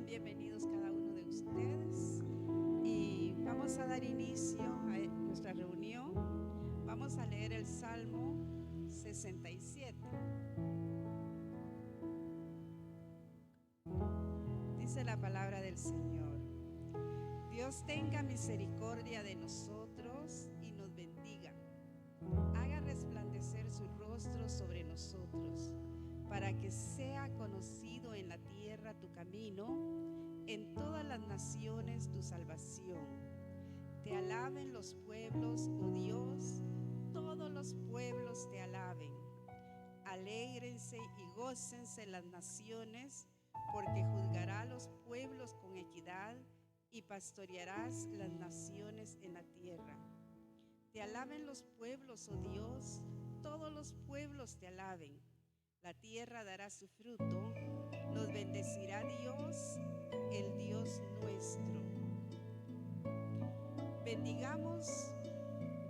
Sean bienvenidos cada uno de ustedes y vamos a dar inicio a nuestra reunión. Vamos a leer el Salmo 67. Dice la palabra del Señor: Dios tenga misericordia de nosotros y nos bendiga. Haga resplandecer su rostro sobre nosotros, para que sea conocido en la tierra tu camino, en todas las naciones tu salvación. Te alaben los pueblos, oh Dios, todos los pueblos te alaben. Alégrense y gócense las naciones, porque juzgará a los pueblos con equidad y pastorearás las naciones en la tierra. Te alaben los pueblos, oh Dios, todos los pueblos te alaben. La tierra dará su fruto, nos bendecirá Dios, el Dios nuestro. Bendigamos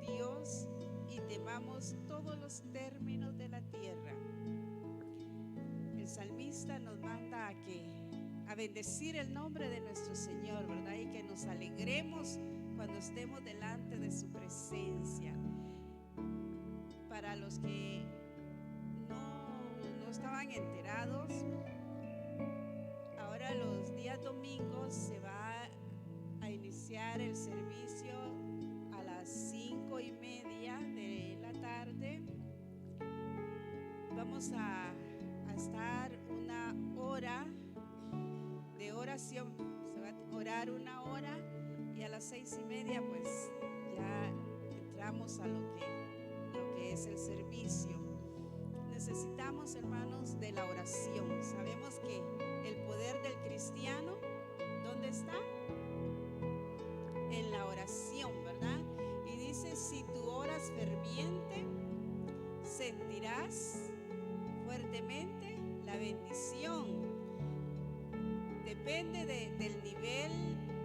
Dios y temamos todos los términos de la tierra. El salmista nos manda a bendecir el nombre de nuestro Señor, ¿verdad? Y que nos alegremos cuando estemos delante de su presencia. Para los que no estaban enterados, ahora los días domingos se va a iniciar el servicio a las 5:30 de la tarde. Vamos a estar una hora de oración. Se va a orar una hora y a las 6:30 pues ya entramos a lo que es el servicio. Necesitamos, hermanos, de la oración. Sabemos que el poder del cristiano, ¿dónde está? En la oración, ¿verdad? Y dice: si tú oras ferviente, sentirás fuertemente la bendición. Depende del nivel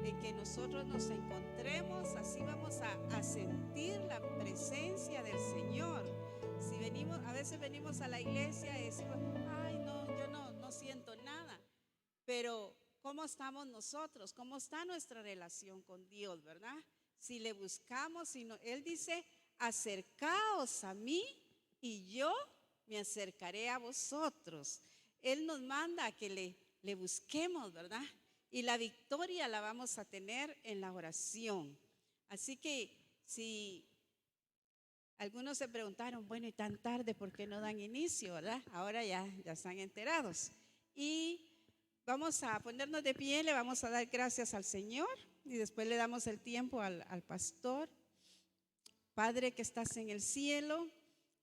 en que nosotros nos encontremos, así vamos a sentir la presencia del Señor. Si venimos, a veces venimos a la iglesia y decimos: ay, no, yo no siento nada. Pero ¿cómo estamos nosotros? ¿Cómo está nuestra relación con Dios, verdad? Si le buscamos, Él dice: acercaos a mí y yo me acercaré a vosotros. Él nos manda a que le busquemos, ¿verdad? Y la victoria la vamos a tener en la oración. Así que si algunos se preguntaron: bueno, y tan tarde, ¿por qué no dan inicio, verdad? Ahora ya están enterados. Y vamos a ponernos de pie, le vamos a dar gracias al Señor y después le damos el tiempo al pastor. Padre que estás en el cielo,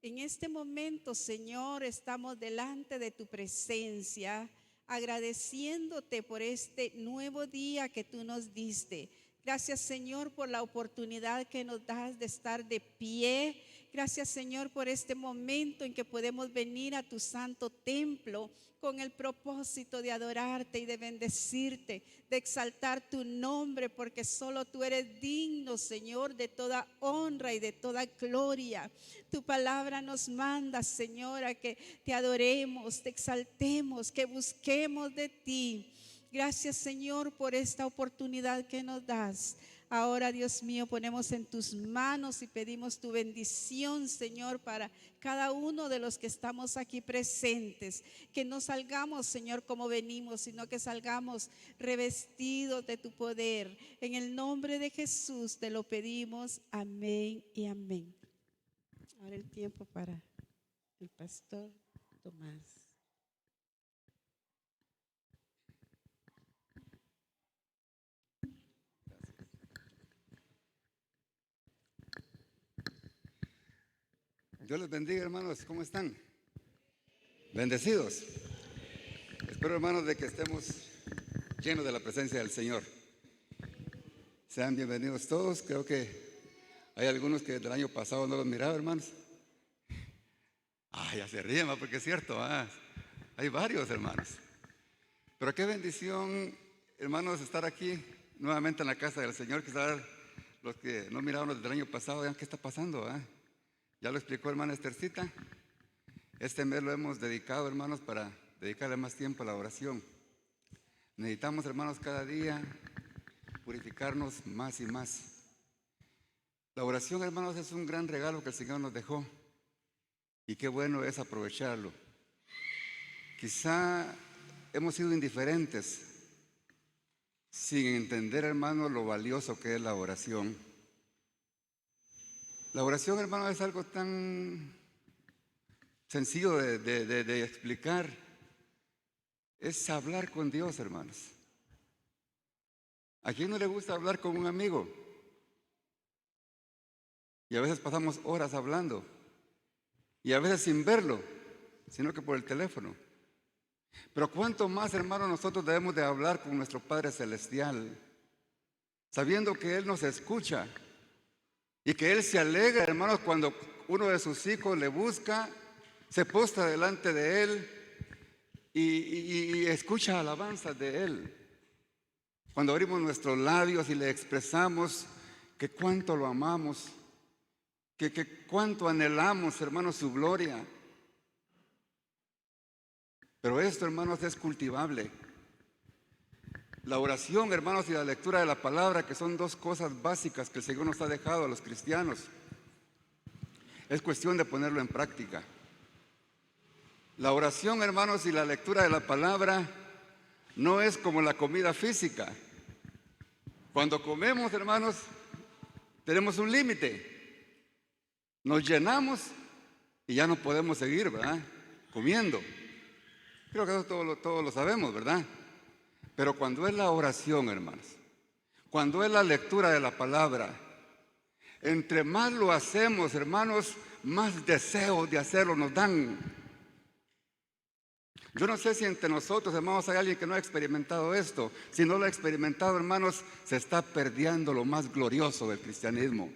en este momento, Señor, estamos delante de tu presencia, agradeciéndote por este nuevo día que tú nos diste. Gracias, Señor, por la oportunidad que nos das de estar de pie. Gracias, Señor, por este momento en que podemos venir a tu santo templo con el propósito de adorarte y de bendecirte, de exaltar tu nombre, porque solo tú eres digno, Señor, de toda honra y de toda gloria. Tu palabra nos manda, Señor, a que te adoremos, te exaltemos, que busquemos de ti. Gracias, Señor, por esta oportunidad que nos das. Ahora, Dios mío, ponemos en tus manos y pedimos tu bendición, Señor, para cada uno de los que estamos aquí presentes. Que no salgamos, Señor, como venimos, sino que salgamos revestidos de tu poder. En el nombre de Jesús te lo pedimos. Amén y amén. Ahora el tiempo para el pastor Tomás. Dios les bendiga, hermanos. ¿Cómo están? Bendecidos. Espero, hermanos, de que estemos llenos de la presencia del Señor. Sean bienvenidos todos. Creo que hay algunos que desde el año pasado no los miraba, hermanos. Ya se ríen, porque es cierto. Hay varios, hermanos. Pero qué bendición, hermanos, estar aquí nuevamente en la casa del Señor. Quizás los que no miraron desde el año pasado, vean qué está pasando. Ya lo explicó hermana Estercita. Este mes lo hemos dedicado, hermanos, para dedicarle más tiempo a la oración. Necesitamos, hermanos, cada día purificarnos más y más. La oración, hermanos, es un gran regalo que el Señor nos dejó. Y qué bueno es aprovecharlo. Quizá hemos sido indiferentes sin entender, hermano, lo valioso que es la oración. La oración, hermano, es algo tan sencillo de explicar. Es hablar con Dios, hermanos. ¿A quién no le gusta hablar con un amigo? Y a veces pasamos horas hablando. Y a veces sin verlo, sino que por el teléfono. Pero cuánto más, hermano, nosotros debemos de hablar con nuestro Padre Celestial, sabiendo que Él nos escucha y que Él se alegra, hermanos, cuando uno de sus hijos le busca, se postra delante de Él y escucha alabanzas de Él. Cuando abrimos nuestros labios y le expresamos que cuánto lo amamos, que cuánto anhelamos, hermanos, su gloria. Pero esto, hermanos, es cultivable. La oración, hermanos, y la lectura de la palabra, que son dos cosas básicas que el Señor nos ha dejado a los cristianos. Es cuestión de ponerlo en práctica. La oración, hermanos, y la lectura de la palabra no es como la comida física. Cuando comemos, hermanos, tenemos un límite. Nos llenamos y ya no podemos seguir, ¿verdad? Comiendo. Creo que eso todos lo sabemos, ¿verdad? Pero cuando es la oración, hermanos, cuando es la lectura de la palabra, entre más lo hacemos, hermanos, más deseos de hacerlo nos dan. Yo no sé si entre nosotros, hermanos, hay alguien que no ha experimentado esto. Si no lo ha experimentado, hermanos, se está perdiendo lo más glorioso del cristianismo.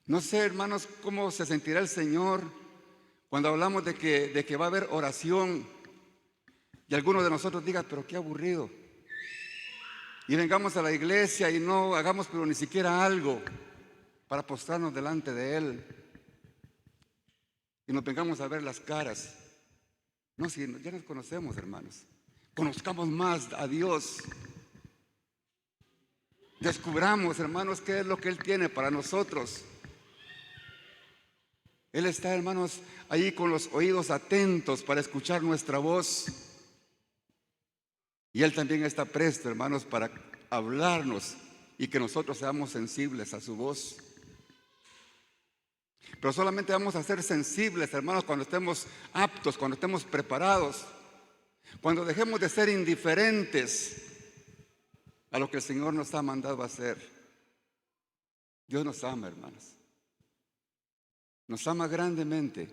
No sé, hermanos, cómo se sentirá el Señor cuando hablamos de que va a haber oración y alguno de nosotros diga, pero qué aburrido. Y vengamos a la iglesia y no hagamos pero ni siquiera algo para postrarnos delante de Él. Y nos vengamos a ver las caras. No, si ya nos conocemos, hermanos. Conozcamos más a Dios. Descubramos, hermanos, qué es lo que Él tiene para nosotros. Él está, hermanos, ahí con los oídos atentos para escuchar nuestra voz. Y Él también está presto, hermanos, para hablarnos y que nosotros seamos sensibles a su voz. Pero solamente vamos a ser sensibles, hermanos, cuando estemos aptos, cuando estemos preparados, cuando dejemos de ser indiferentes a lo que el Señor nos ha mandado a hacer. Dios nos ama, hermanos. Nos ama grandemente,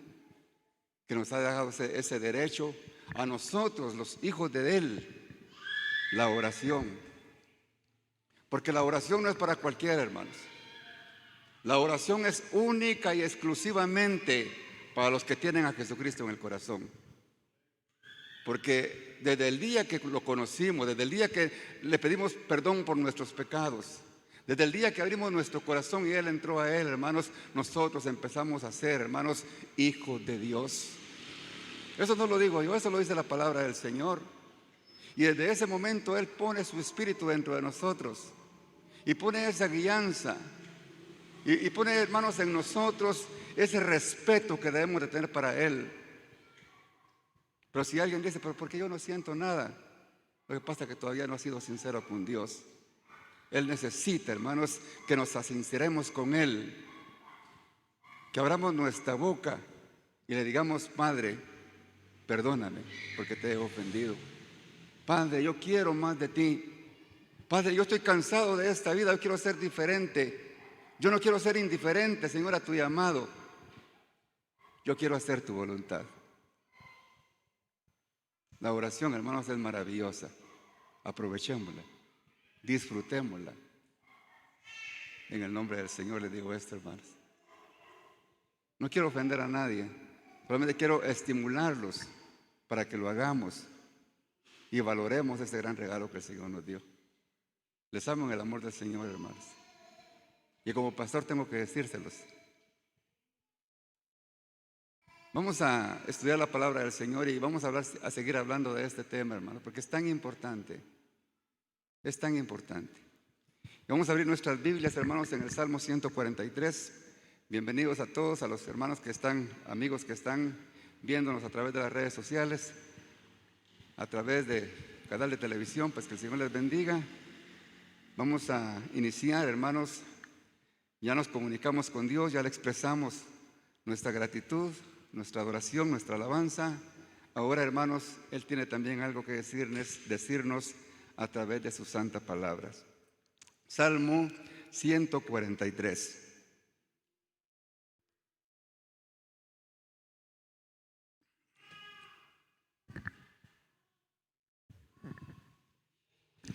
que nos ha dejado ese derecho a nosotros, los hijos de Él, la oración. Porque la oración no es para cualquiera, hermanos. La oración es única y exclusivamente para los que tienen a Jesucristo en el corazón. Porque desde el día que lo conocimos, desde el día que le pedimos perdón por nuestros pecados, desde el día que abrimos nuestro corazón y Él entró a Él, hermanos, nosotros empezamos a ser, hermanos, hijos de Dios. Eso no lo digo yo, eso lo dice la palabra del Señor. Y desde ese momento Él pone su espíritu dentro de nosotros y pone esa guianza y pone, hermanos, en nosotros ese respeto que debemos de tener para Él. Pero si alguien dice, pero ¿por qué yo no siento nada? Lo que pasa es que todavía no ha sido sincero con Dios. Él necesita, hermanos, que nos sinceremos con Él, que abramos nuestra boca y le digamos, Padre, perdóname porque te he ofendido. Padre, yo quiero más de ti. Padre, yo estoy cansado de esta vida, yo quiero ser diferente. Yo no quiero ser indiferente, Señor, a tu llamado. Yo quiero hacer tu voluntad. La oración, hermanos, es maravillosa. Aprovechémosla. Disfrutémosla. En el nombre del Señor les digo esto, hermanos. No quiero ofender a nadie, solamente quiero estimularlos para que lo hagamos y valoremos ese gran regalo que el Señor nos dio. Les amo en el amor del Señor, hermanos. Y como pastor tengo que decírselos. Vamos a estudiar la palabra del Señor y vamos a seguir hablando de este tema, hermano, porque es tan importante. Es tan importante. Vamos a abrir nuestras Biblias, hermanos, en el Salmo 143. Bienvenidos a todos, a los hermanos que están, amigos que están viéndonos a través de las redes sociales, a través de canal de televisión, pues que el Señor les bendiga. Vamos a iniciar, hermanos. Ya nos comunicamos con Dios, ya le expresamos nuestra gratitud, nuestra adoración, nuestra alabanza. Ahora, hermanos, Él tiene también algo que decirnos a través de sus santas palabras. Salmo 143.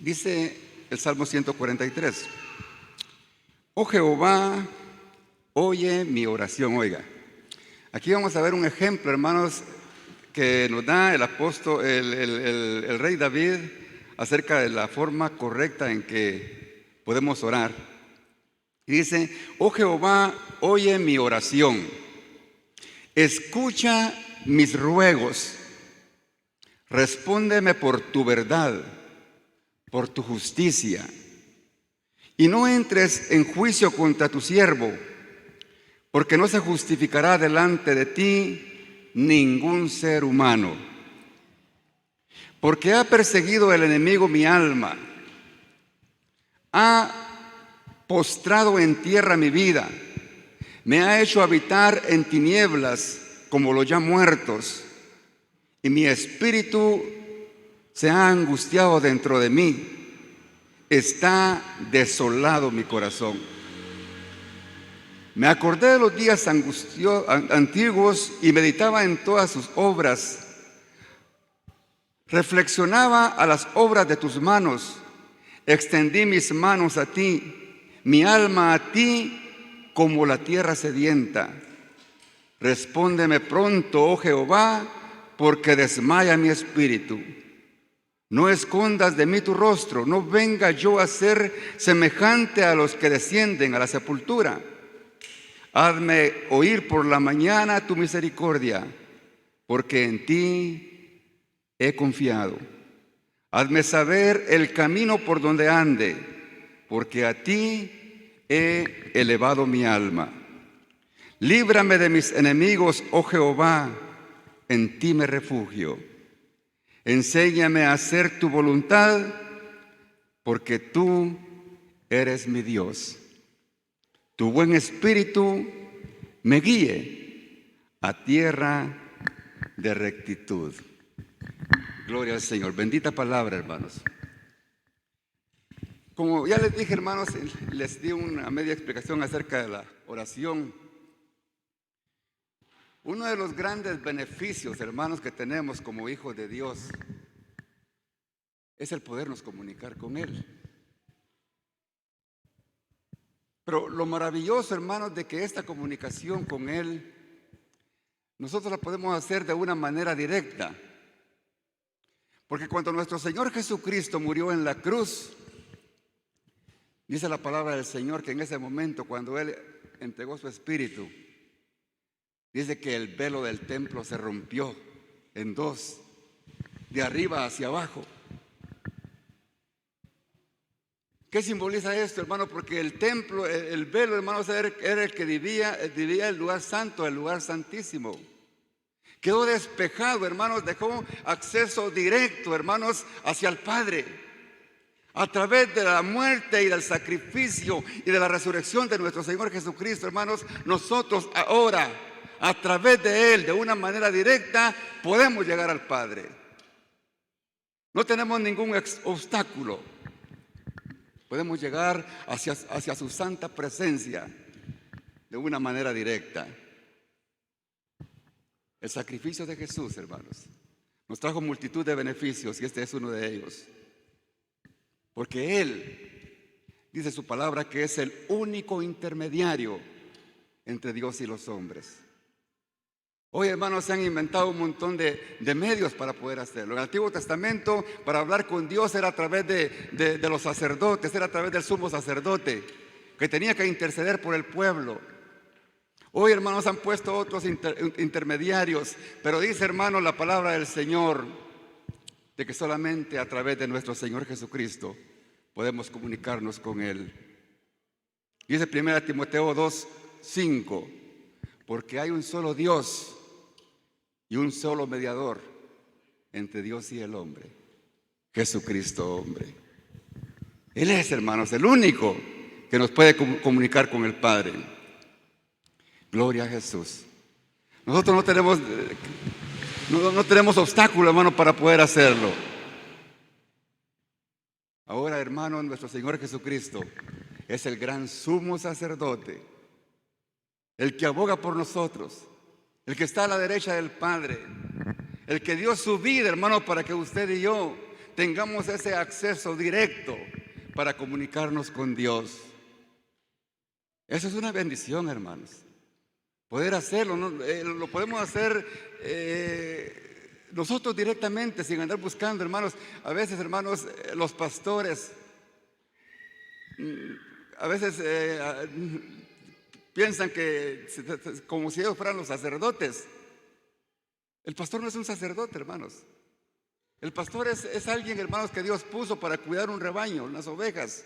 Dice el Salmo 143: Oh Jehová, oye mi oración. Oiga, aquí vamos a ver un ejemplo, hermanos, que nos da el apóstol, el rey David, acerca de la forma correcta en que podemos orar. Y dice: oh Jehová, oye mi oración, escucha mis ruegos, respóndeme por tu verdad, por tu justicia, y no entres en juicio contra tu siervo, porque no se justificará delante de ti ningún ser humano. Porque ha perseguido el enemigo mi alma, ha postrado en tierra mi vida, me ha hecho habitar en tinieblas como los ya muertos, y mi espíritu se ha angustiado dentro de mí, está desolado mi corazón. Me acordé de los días antiguos y meditaba en todas sus obras. Reflexionaba a las obras de tus manos, extendí mis manos a ti, mi alma a ti como la tierra sedienta. Respóndeme pronto, oh Jehová, porque desmaya mi espíritu. No escondas de mí tu rostro, no venga yo a ser semejante a los que descienden a la sepultura. Hazme oír por la mañana tu misericordia, porque en ti he confiado. Hazme saber el camino por donde ande, porque a ti he elevado mi alma. Líbrame de mis enemigos, oh Jehová, en ti me refugio. Enséñame a hacer tu voluntad, porque tú eres mi Dios. Tu buen espíritu me guíe a tierra de rectitud. Gloria al Señor. Bendita palabra, hermanos. Como ya les dije, hermanos, les di una media explicación acerca de la oración. Uno de los grandes beneficios, hermanos, que tenemos como hijos de Dios es el podernos comunicar con Él. Pero lo maravilloso, hermanos, de que esta comunicación con Él, nosotros la podemos hacer de una manera directa. Porque cuando nuestro Señor Jesucristo murió en la cruz, dice la palabra del Señor que en ese momento, cuando Él entregó su espíritu, dice que el velo del templo se rompió en dos, de arriba hacia abajo. ¿Qué simboliza esto, hermano? Porque el templo, el velo, hermanos, era el que dividía el lugar santo del lugar santísimo. Quedó despejado, hermanos, dejó acceso directo, hermanos, hacia el Padre. A través de la muerte y del sacrificio y de la resurrección de nuestro Señor Jesucristo, hermanos, nosotros ahora, a través de Él, de una manera directa, podemos llegar al Padre. No tenemos ningún obstáculo. Podemos llegar hacia su santa presencia de una manera directa. El sacrificio de Jesús, hermanos, nos trajo multitud de beneficios y este es uno de ellos. Porque Él, dice su palabra, que es el único intermediario entre Dios y los hombres. Hoy, hermanos, se han inventado un montón de medios para poder hacerlo. En el Antiguo Testamento, para hablar con Dios era a través de los sacerdotes, era a través del sumo sacerdote, que tenía que interceder por el pueblo. Hoy, hermanos, han puesto otros intermediarios, pero dice, hermanos, la palabra del Señor, de que solamente a través de nuestro Señor Jesucristo podemos comunicarnos con Él. Dice 1 Timoteo 2:5, porque hay un solo Dios y un solo mediador entre Dios y el hombre, Jesucristo hombre. Él es, hermanos, el único que nos puede comunicar con el Padre. Gloria a Jesús. Nosotros no tenemos obstáculo, hermano, para poder hacerlo. Ahora, hermano, nuestro Señor Jesucristo es el gran sumo sacerdote, el que aboga por nosotros, el que está a la derecha del Padre, el que dio su vida, hermano, para que usted y yo tengamos ese acceso directo para comunicarnos con Dios. Eso es una bendición, hermanos. Poder hacerlo, ¿no? Lo podemos hacer nosotros directamente, sin andar buscando, hermanos. A veces, hermanos, los pastores, a veces piensan que como si ellos fueran los sacerdotes. El pastor no es un sacerdote, hermanos. El pastor es alguien, hermanos, que Dios puso para cuidar un rebaño, unas ovejas,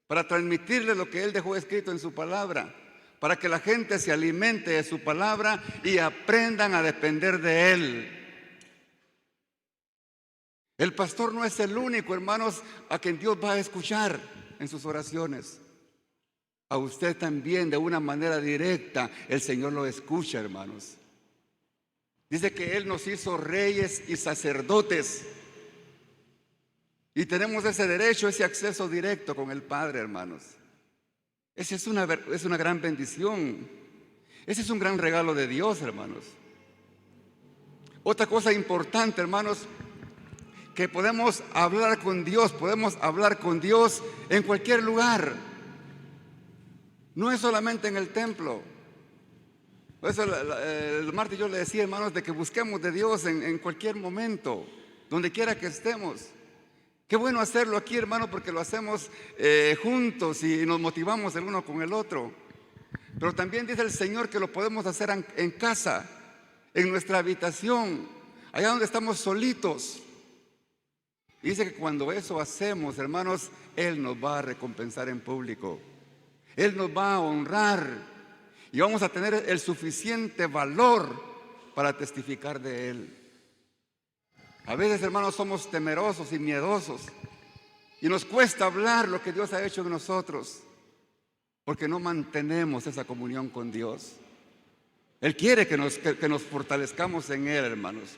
para transmitirle lo que Él dejó escrito en su palabra, para que la gente se alimente de su palabra y aprendan a depender de Él. El pastor no es el único, hermanos, a quien Dios va a escuchar en sus oraciones. A usted también, de una manera directa, el Señor lo escucha, hermanos. Dice que Él nos hizo reyes y sacerdotes. Y tenemos ese derecho, ese acceso directo con el Padre, hermanos. Esa es una gran bendición. Ese es un gran regalo de Dios, hermanos. Otra cosa importante, hermanos, que podemos hablar con Dios en cualquier lugar. No es solamente en el templo. Por eso el martes yo le decía, hermanos, de que busquemos de Dios en cualquier momento, donde quiera que estemos. Qué bueno hacerlo aquí, hermano, porque lo hacemos juntos y nos motivamos el uno con el otro. Pero también dice el Señor que lo podemos hacer en casa, en nuestra habitación, allá donde estamos solitos. Dice que cuando eso hacemos, hermanos, Él nos va a recompensar en público. Él nos va a honrar. Y vamos a tener el suficiente valor para testificar de Él. A veces, hermanos, somos temerosos y miedosos. Y nos cuesta hablar lo que Dios ha hecho en nosotros. Porque no mantenemos esa comunión con Dios. Él quiere que nos fortalezcamos en Él, hermanos.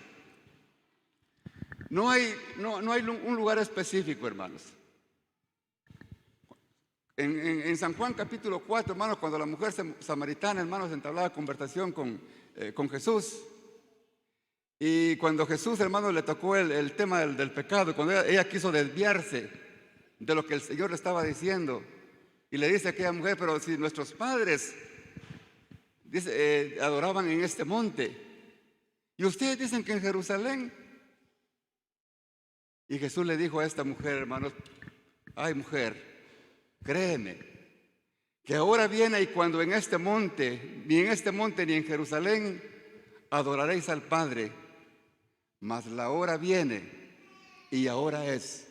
No hay un lugar específico, hermanos. En San Juan capítulo 4, hermanos, cuando la mujer samaritana, hermanos, entablaba conversación con Jesús, y cuando Jesús, hermanos, le tocó el tema del pecado, cuando ella quiso desviarse de lo que el Señor le estaba diciendo, y le dice a aquella mujer, pero si nuestros padres adoraban en este monte, y ustedes dicen que en Jerusalén. Y Jesús le dijo a esta mujer, hermanos, ay mujer, créeme, que ahora viene y cuando ni en este monte ni en Jerusalén adoraréis al Padre, mas la hora viene y ahora es,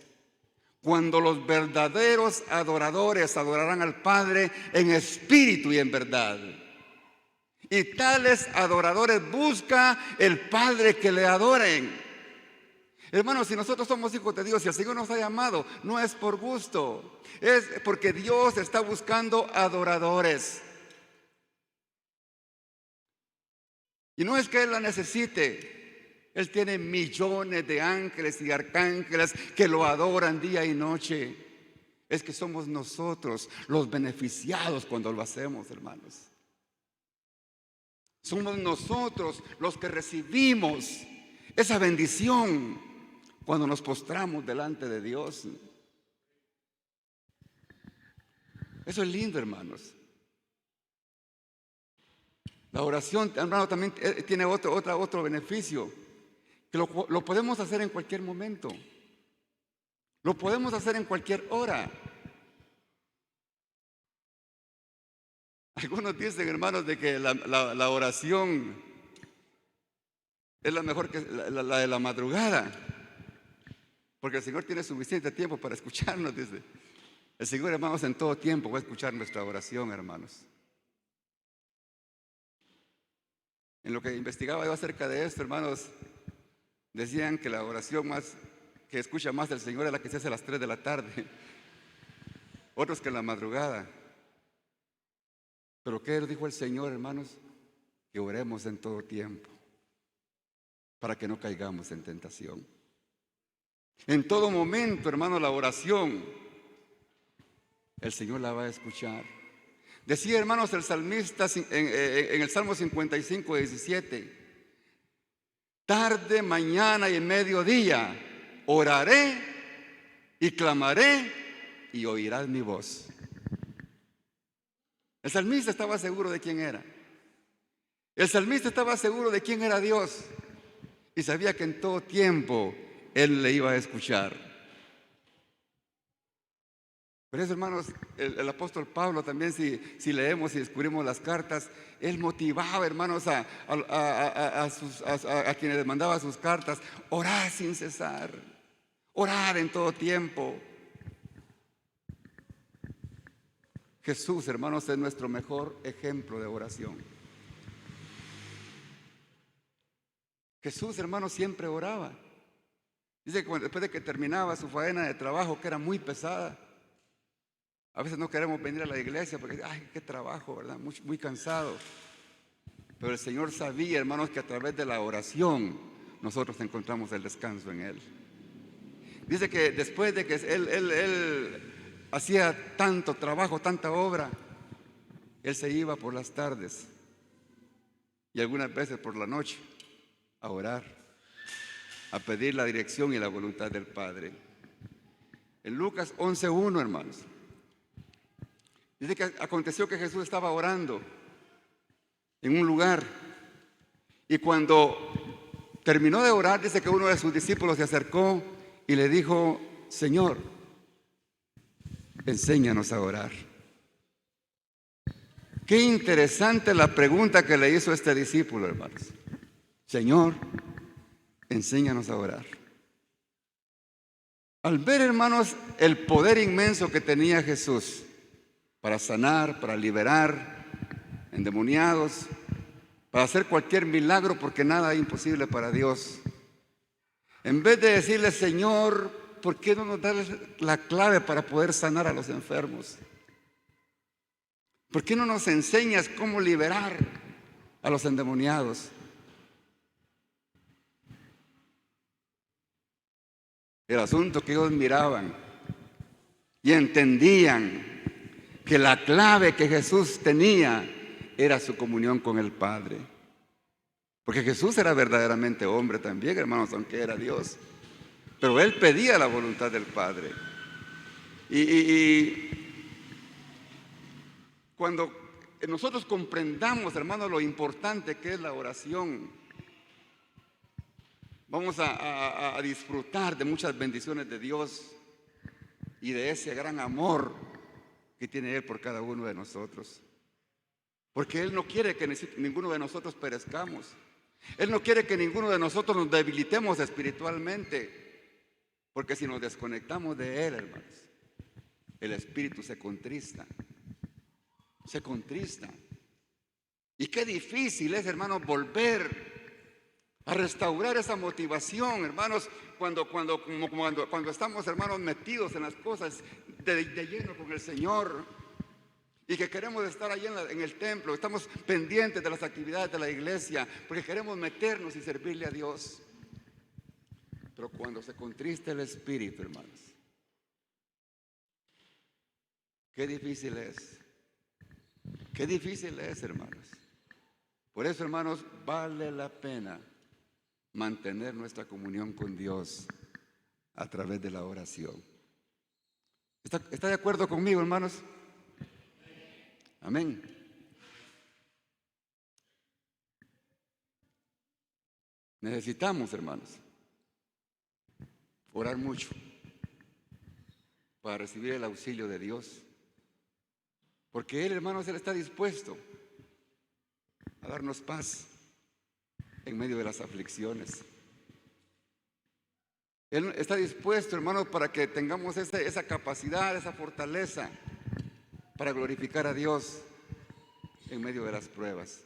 cuando los verdaderos adoradores adorarán al Padre en espíritu y en verdad. Y tales adoradores busca el Padre que le adoren. Hermanos, si nosotros somos hijos de Dios y el Señor nos ha llamado, no es por gusto, es porque Dios está buscando adoradores. Y no es que Él la necesite, Él tiene millones de ángeles y arcángeles que lo adoran día y noche. Es que somos nosotros los beneficiados cuando lo hacemos, hermanos. Somos nosotros los que recibimos esa bendición cuando nos postramos delante de Dios. Eso es lindo, hermanos. La oración, hermano, también tiene otro beneficio, que lo podemos hacer en cualquier momento. Lo podemos hacer en cualquier hora. Algunos dicen, hermanos, de que la oración es la mejor que la de la madrugada, porque el Señor tiene suficiente tiempo para escucharnos, dice. El Señor, hermanos, en todo tiempo va a escuchar nuestra oración, hermanos. En lo que investigaba yo acerca de esto, hermanos, decían que la oración más que escucha más el Señor es la que se hace a las 3 de la tarde. Otros que en la madrugada. Pero ¿qué dijo el Señor, hermanos? Que oremos en todo tiempo, para que no caigamos en tentación. En todo momento, hermano, la oración, el Señor la va a escuchar. Decía, hermanos, el salmista en el Salmo 55, 17: tarde, mañana y mediodía oraré y clamaré y oirás mi voz. El salmista estaba seguro de quién era. El salmista estaba seguro de quién era Dios y sabía que en todo tiempo Él le iba a escuchar. Por eso, hermanos, el apóstol Pablo también, si leemos y descubrimos las cartas, él motivaba, hermanos, a quienes les mandaba sus cartas: orar sin cesar, orar en todo tiempo. Jesús, hermanos, es nuestro mejor ejemplo de oración. Jesús, hermanos, siempre oraba. Dice que después de que terminaba su faena de trabajo, que era muy pesada, a veces no queremos venir a la iglesia porque, ay, qué trabajo, ¿verdad? Muy cansado. Pero el Señor sabía, hermanos, que a través de la oración nosotros encontramos el descanso en Él. Dice que después de que Él hacía tanto trabajo, tanta obra, Él se iba por las tardes y algunas veces por la noche a orar, a pedir la dirección y la voluntad del Padre. En Lucas 11:1, hermanos, dice que aconteció que Jesús estaba orando en un lugar y cuando terminó de orar, dice que uno de sus discípulos se acercó y le dijo: Señor, enséñanos a orar. Qué interesante la pregunta que le hizo este discípulo, hermanos. Señor, enséñanos a orar. Al ver, hermanos, el poder inmenso que tenía Jesús para sanar, para liberar endemoniados, para hacer cualquier milagro, porque nada es imposible para Dios, en vez de decirle: Señor, ¿por qué no nos das la clave para poder sanar a los enfermos? ¿Por qué no nos enseñas cómo liberar a los endemoniados? El asunto que ellos miraban y entendían que la clave que Jesús tenía era su comunión con el Padre. Porque Jesús era verdaderamente hombre también, hermanos, aunque era Dios. Pero Él pedía la voluntad del Padre. Y cuando nosotros comprendamos, hermanos, lo importante que es la oración, vamos a disfrutar de muchas bendiciones de Dios y de ese gran amor que tiene Él por cada uno de nosotros. Porque Él no quiere que ninguno de nosotros perezcamos. Él no quiere que ninguno de nosotros nos debilitemos espiritualmente. Porque si nos desconectamos de Él, hermanos, el espíritu se contrista. Se contrista. Y qué difícil es, hermanos, volver a restaurar esa motivación, hermanos, cuando estamos, hermanos, metidos en las cosas de lleno con el Señor y que queremos estar allí en el templo, estamos pendientes de las actividades de la iglesia porque queremos meternos y servirle a Dios. Pero cuando se contrista el espíritu, hermanos, qué difícil es. Qué difícil es, hermanos. Por eso, hermanos, vale la pena mantener nuestra comunión con Dios a través de la oración. ¿Está de acuerdo conmigo, hermanos? Amén. Necesitamos, hermanos, orar mucho para recibir el auxilio de Dios. Porque Él, hermanos, Él está dispuesto a darnos paz en medio de las aflicciones. Él está dispuesto, hermanos, para que tengamos esa capacidad, esa fortaleza para glorificar a Dios en medio de las pruebas.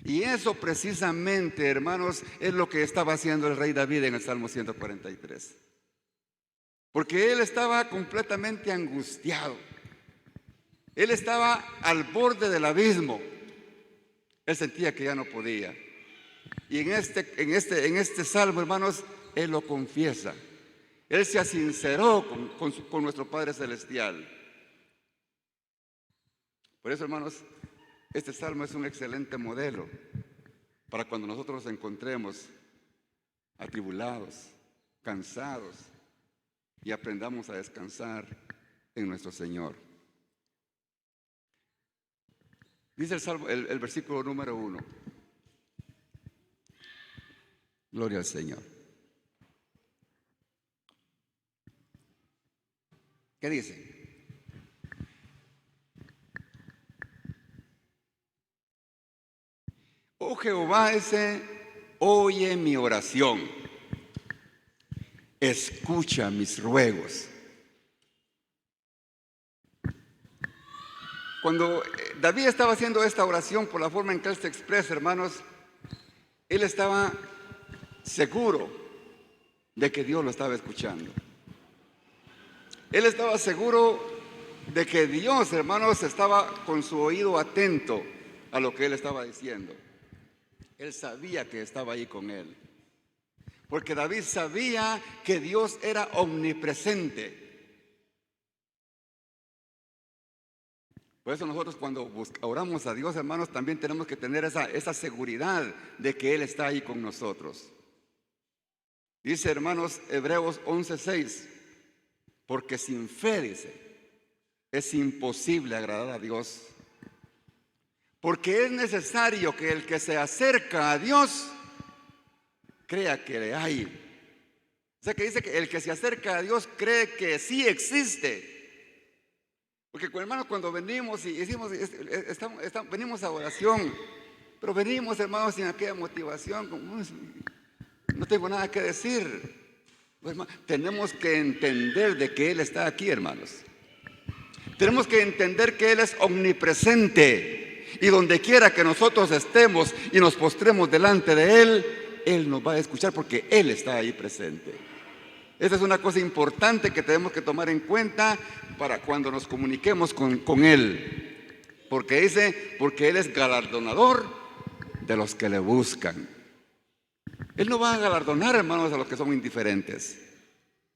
Y eso precisamente, hermanos, es lo que estaba haciendo el rey David en el Salmo 143. Porque él estaba completamente angustiado. Él estaba al borde del abismo. Él sentía que ya no podía. Y en este salmo, hermanos, él lo confiesa. Él se sinceró con nuestro Padre Celestial. Por eso, hermanos, este salmo es un excelente modelo para cuando nosotros nos encontremos atribulados, cansados, y aprendamos a descansar en nuestro Señor. Dice el versículo número 1. Gloria al Señor. ¿Qué dice? Oh Jehová, oye mi oración. Escucha mis ruegos. Cuando David estaba haciendo esta oración, por la forma en que él se expresa, hermanos, él estaba seguro de que Dios lo estaba escuchando. Él estaba seguro de que Dios, hermanos, estaba con su oído atento a lo que él estaba diciendo. Él sabía que estaba ahí con él. Porque David sabía que Dios era omnipresente. Por eso nosotros cuando oramos a Dios, hermanos, también tenemos que tener esa seguridad de que Él está ahí con nosotros. Dice, hermanos, Hebreos 11:6, porque sin fe, dice, es imposible agradar a Dios. Porque es necesario que el que se acerca a Dios crea que le hay. O sea que dice que el que se acerca a Dios cree que sí existe. Porque, hermanos, cuando venimos y decimos, venimos a oración, pero venimos, hermanos, sin aquella motivación, como, no tengo nada que decir. Pues, tenemos que entender de que Él está aquí, hermanos. Tenemos que entender que Él es omnipresente. Y donde quiera que nosotros estemos y nos postremos delante de Él nos va a escuchar porque Él está ahí presente. Esa es una cosa importante que tenemos que tomar en cuenta para cuando nos comuniquemos con Él. Porque Él es galardonador de los que le buscan. Él no va a galardonar, hermanos, a los que son indiferentes.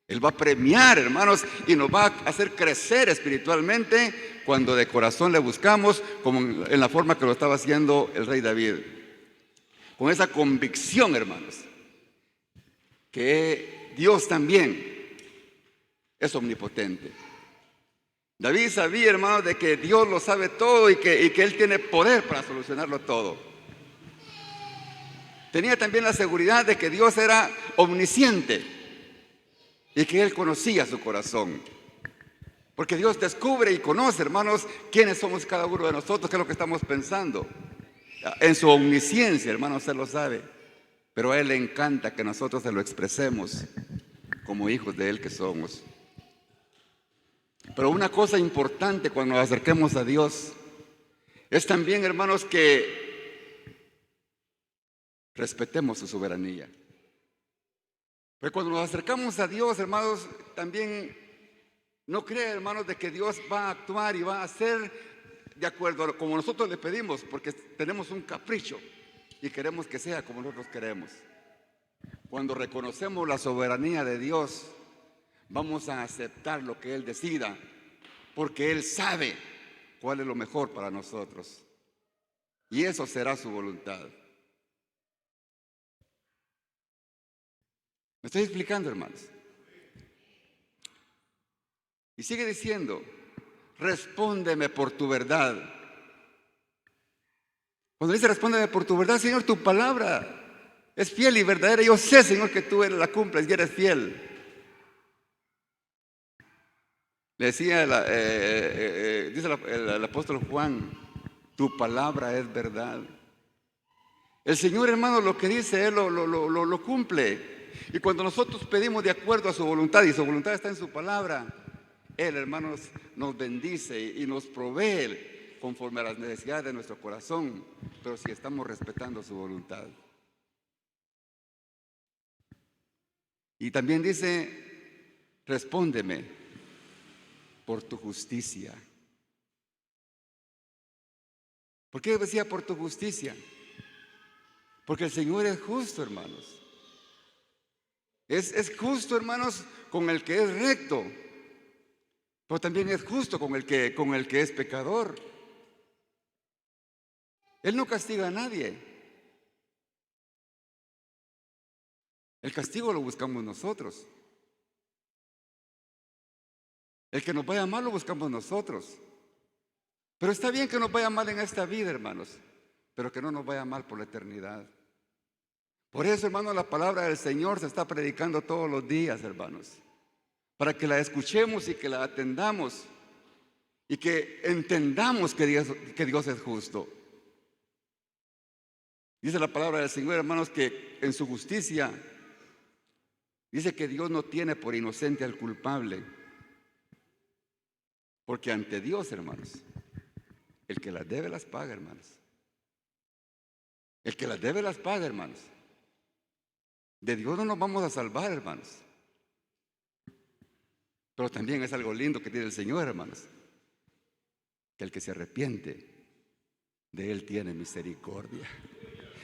Él va a premiar, hermanos, y nos va a hacer crecer espiritualmente cuando de corazón le buscamos, como en la forma que lo estaba haciendo el rey David. Con esa convicción, hermanos, que Dios también es omnipotente. David sabía, hermanos, de que Dios lo sabe todo y que Él tiene poder para solucionarlo todo. Tenía también la seguridad de que Dios era omnisciente y que Él conocía su corazón. Porque Dios descubre y conoce, hermanos, quiénes somos cada uno de nosotros, qué es lo que estamos pensando. En su omnisciencia, hermanos, Él lo sabe. Pero a Él le encanta que nosotros se lo expresemos como hijos de Él que somos. Pero una cosa importante cuando nos acerquemos a Dios es también, hermanos, que respetemos su soberanía. Pero cuando nos acercamos a Dios, hermanos, también no crea, hermanos, de que Dios va a actuar y va a hacer de acuerdo a como nosotros le pedimos, porque tenemos un capricho y queremos que sea como nosotros queremos. Cuando reconocemos la soberanía de Dios, vamos a aceptar lo que Él decida, porque Él sabe cuál es lo mejor para nosotros. Y eso será su voluntad. ¿Me estoy explicando, hermanos? Y sigue diciendo, respóndeme por tu verdad. Cuando dice respóndeme por tu verdad, Señor, tu palabra es fiel y verdadera. Yo sé, Señor, que tú la cumples y eres fiel. Le decía, dice el apóstol Juan, tu palabra es verdad. El Señor, hermano, lo que dice, Él lo cumple. Y cuando nosotros pedimos de acuerdo a su voluntad, y su voluntad está en su palabra, Él, hermanos, nos bendice y nos provee conforme a las necesidades de nuestro corazón, pero si estamos respetando su voluntad. Y también dice, respóndeme por tu justicia. ¿Por qué decía por tu justicia? Porque el Señor es justo, hermanos. Es justo, hermanos, con el que es recto, pero también es justo con el que es pecador. Él no castiga a nadie. El castigo lo buscamos nosotros. El que nos vaya mal lo buscamos nosotros. Pero está bien que nos vaya mal en esta vida, hermanos, pero que no nos vaya mal por la eternidad. Por eso, hermanos, la palabra del Señor se está predicando todos los días, hermanos, para que la escuchemos y que la atendamos y que entendamos que Dios es justo. Dice la palabra del Señor, hermanos, que en su justicia dice que Dios no tiene por inocente al culpable, porque ante Dios, hermanos, el que las debe las paga, hermanos. El que las debe las paga, hermanos. De Dios no nos vamos a salvar, hermanos. Pero también es algo lindo que tiene el Señor, hermanos, que el que se arrepiente, de Él tiene misericordia.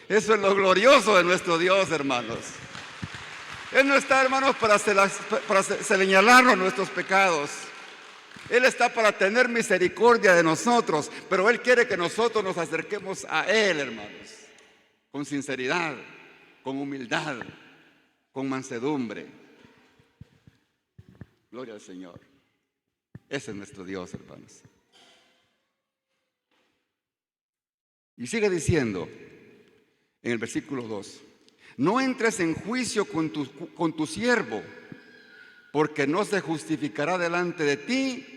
Eso es lo glorioso de nuestro Dios, hermanos. Él no está, hermanos, para señalarnos nuestros pecados. Él está para tener misericordia de nosotros, pero Él quiere que nosotros nos acerquemos a Él, hermanos, con sinceridad, con humildad, con mansedumbre. Gloria al Señor. Ese es nuestro Dios, hermanos. Y sigue diciendo en el versículo 2: no entres en juicio con tu siervo, porque no se justificará delante de ti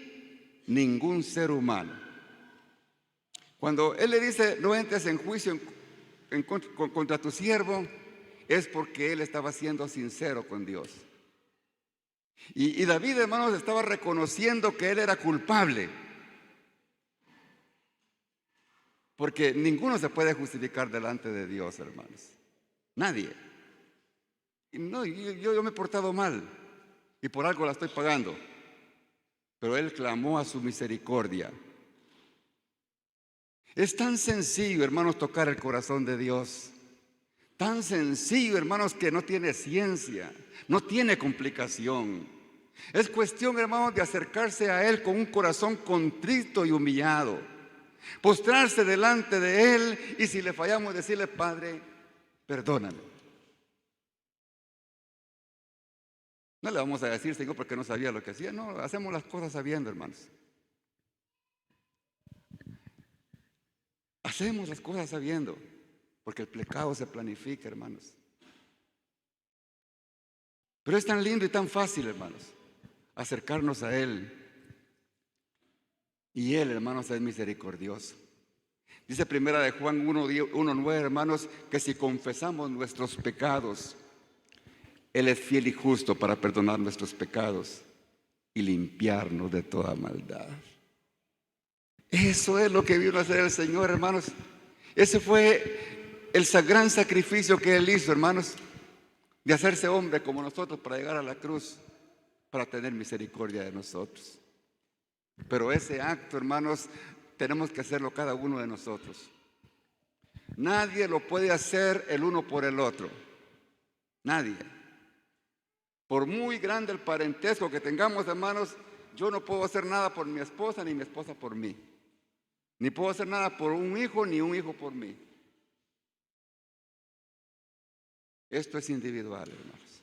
ningún ser humano. Cuando Él le dice no entres en juicio contra tu siervo, es porque Él estaba siendo sincero con Dios. Y David, hermanos, estaba reconociendo que él era culpable, porque ninguno se puede justificar delante de Dios, hermanos. Nadie. Y no, yo me he portado mal y por algo la estoy pagando. Pero él clamó a su misericordia. Es tan sencillo, hermanos, tocar el corazón de Dios. Tan sencillo, hermanos, que no tiene ciencia, no tiene complicación. Es cuestión, hermanos, de acercarse a Él con un corazón contrito y humillado. Postrarse delante de Él y si le fallamos decirle: Padre, perdóname. No le vamos a decir: Señor, porque no sabía lo que hacía. No, hacemos las cosas sabiendo, hermanos. Hacemos las cosas sabiendo, porque el pecado se planifica, hermanos. Pero es tan lindo y tan fácil, hermanos, acercarnos a Él. Y Él, hermanos, es misericordioso. Dice primera de Juan 1:9, hermanos, que si confesamos nuestros pecados, Él es fiel y justo para perdonar nuestros pecados y limpiarnos de toda maldad. Eso es lo que vino a hacer el Señor, hermanos. Ese fue el gran sacrificio que Él hizo, hermanos, de hacerse hombre como nosotros para llegar a la cruz, para tener misericordia de nosotros. Pero ese acto, hermanos, tenemos que hacerlo cada uno de nosotros. Nadie lo puede hacer el uno por el otro. Nadie. Por muy grande el parentesco que tengamos, hermanos, yo no puedo hacer nada por mi esposa ni mi esposa por mí. Ni puedo hacer nada por un hijo ni un hijo por mí. Esto es individual, hermanos.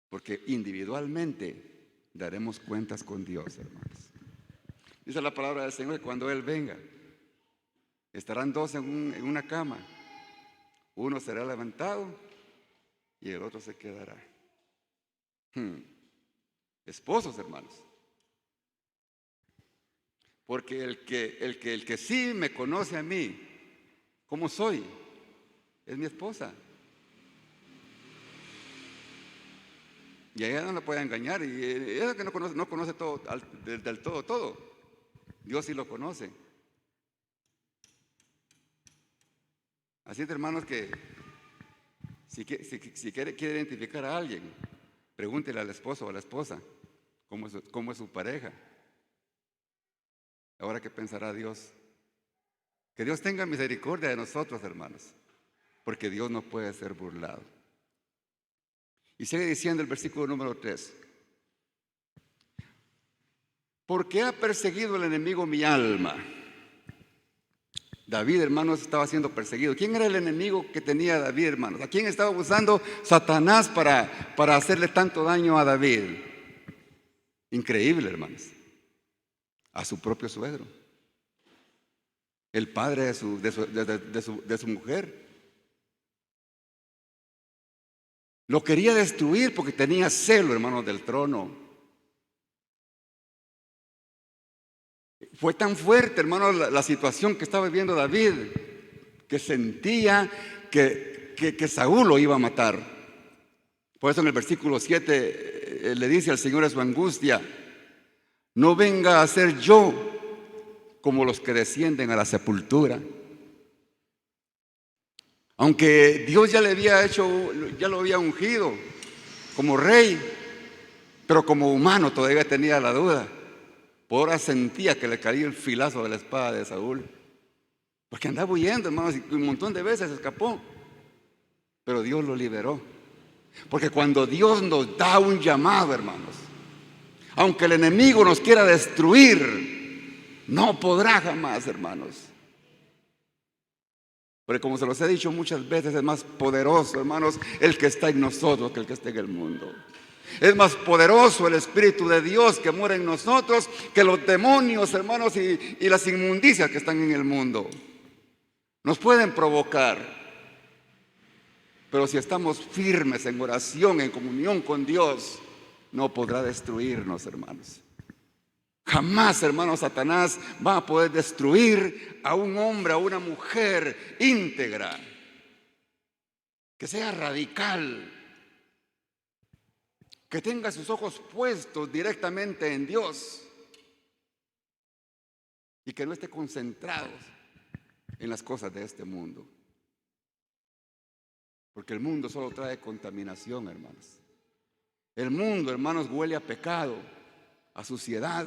Porque individualmente daremos cuentas con Dios, hermanos. Dice la palabra del Señor que cuando Él venga, estarán dos en una cama. Uno será levantado y el otro se quedará. Esposos, hermanos, Porque el que sí me conoce a mí, ¿cómo soy? Es mi esposa. Y a ella no la puede engañar. Y ella que no conoce todo, del todo. Dios sí lo conoce. Así es, hermanos, que si quiere identificar a alguien, pregúntele al esposo o a la esposa cómo es su pareja. Ahora, ¿qué pensará Dios? Que Dios tenga misericordia de nosotros, hermanos, porque Dios no puede ser burlado. Y sigue diciendo el versículo número 3. ¿Por qué ha perseguido el enemigo mi alma? David, hermanos, estaba siendo perseguido. ¿Quién era el enemigo que tenía David, hermanos? ¿A quién estaba usando Satanás para hacerle tanto daño a David? Increíble, hermanos. A su propio suegro, el padre de su mujer. Lo quería destruir porque tenía celo, hermanos, del trono. Fue tan fuerte, hermanos, la situación que estaba viviendo David, que sentía que Saúl lo iba a matar. Por eso en el versículo 7 le dice al Señor a su angustia: no venga a ser yo como los que descienden a la sepultura. Aunque Dios ya lo había ungido como rey, pero como humano todavía tenía la duda. Por ahora sentía que le caía el filazo de la espada de Saúl, porque andaba huyendo, hermanos, y un montón de veces escapó, pero Dios lo liberó. Porque cuando Dios nos da un llamado, hermanos, aunque el enemigo nos quiera destruir, no podrá jamás, hermanos. Porque como se los he dicho muchas veces, es más poderoso, hermanos, el que está en nosotros que el que está en el mundo. Es más poderoso el Espíritu de Dios que mora en nosotros que los demonios, hermanos, y las inmundicias que están en el mundo. Nos pueden provocar, pero si estamos firmes en oración, en comunión con Dios, no podrá destruirnos, hermanos. Jamás, hermanos, Satanás va a poder destruir a un hombre, a una mujer íntegra, que sea radical, que tenga sus ojos puestos directamente en Dios y que no esté concentrado en las cosas de este mundo. Porque el mundo solo trae contaminación, hermanos. El mundo, hermanos, huele a pecado, a suciedad.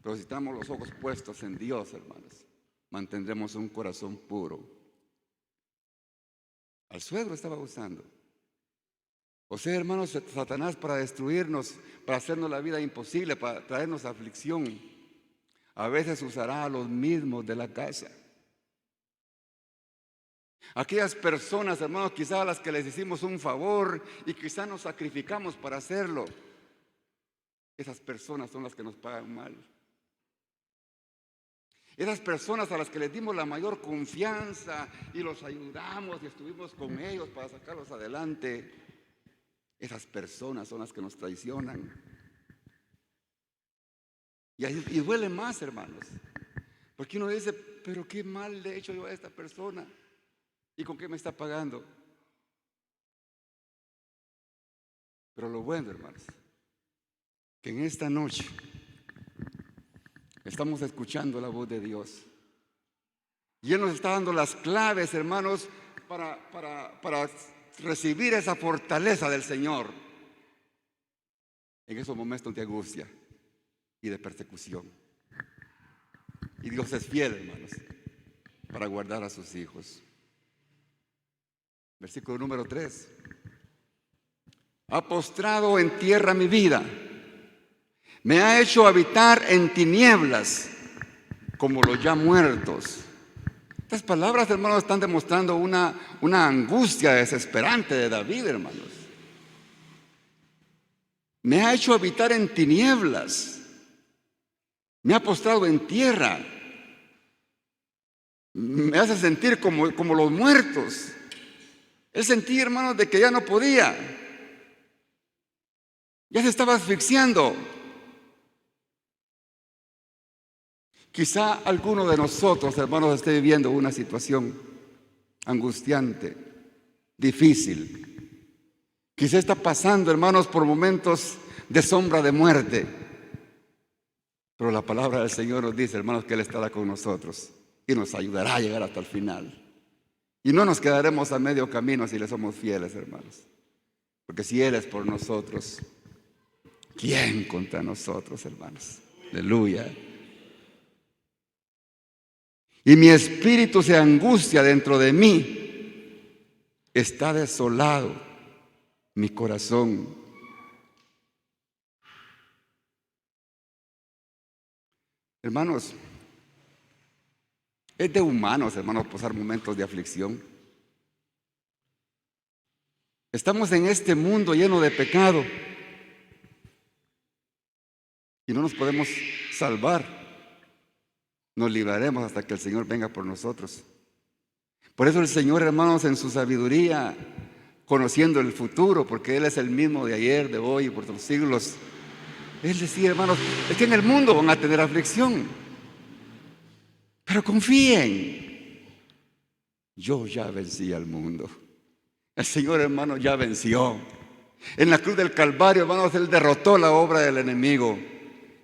Pero si tenemos los ojos puestos en Dios, hermanos, mantendremos un corazón puro. Al suegro estaba usando. O sea, hermanos, Satanás, para destruirnos, para hacernos la vida imposible, para traernos aflicción, a veces usará a los mismos de la casa. Aquellas personas, hermanos, quizás a las que les hicimos un favor y quizás nos sacrificamos para hacerlo, esas personas son las que nos pagan mal. Esas personas a las que les dimos la mayor confianza y los ayudamos y estuvimos con ellos para sacarlos adelante, esas personas son las que nos traicionan. Y duele más, hermanos, porque uno dice: pero qué mal le he hecho yo a esta persona, ¿y con qué me está pagando? Pero lo bueno, hermanos, que en esta noche estamos escuchando la voz de Dios y Él nos está dando las claves, hermanos, para recibir esa fortaleza del Señor en esos momentos de angustia y de persecución. Y Dios es fiel, hermanos, para guardar a sus hijos. Versículo número 3. Ha postrado en tierra mi vida, me ha hecho habitar en tinieblas como los ya muertos. Estas palabras, hermanos, están demostrando una angustia desesperante de David, hermanos. Me ha hecho habitar en tinieblas, me ha postrado en tierra, me hace sentir como los muertos. Él sentía, hermanos, de que ya no podía, ya se estaba asfixiando. Quizá alguno de nosotros, hermanos, esté viviendo una situación angustiante, difícil. Quizá está pasando, hermanos, por momentos de sombra de muerte. Pero la palabra del Señor nos dice, hermanos, que Él estará con nosotros y nos ayudará a llegar hasta el final. Y no nos quedaremos a medio camino si le somos fieles, hermanos. Porque si Él es por nosotros, ¿quién contra nosotros, hermanos? Aleluya. Y mi espíritu se angustia dentro de mí. Está desolado mi corazón. Hermanos, es de humanos, hermanos, pasar momentos de aflicción. Estamos en este mundo lleno de pecado y no nos podemos salvar. Nos libraremos hasta que el Señor venga por nosotros. Por eso el Señor, hermanos, en su sabiduría, conociendo el futuro, porque Él es el mismo de ayer, de hoy y por los siglos, Él decía, hermanos, es que en el mundo van a tener aflicción, pero confíen, yo ya vencí al mundo. El Señor, hermano, ya venció. En la cruz del Calvario, hermanos, Él derrotó la obra del enemigo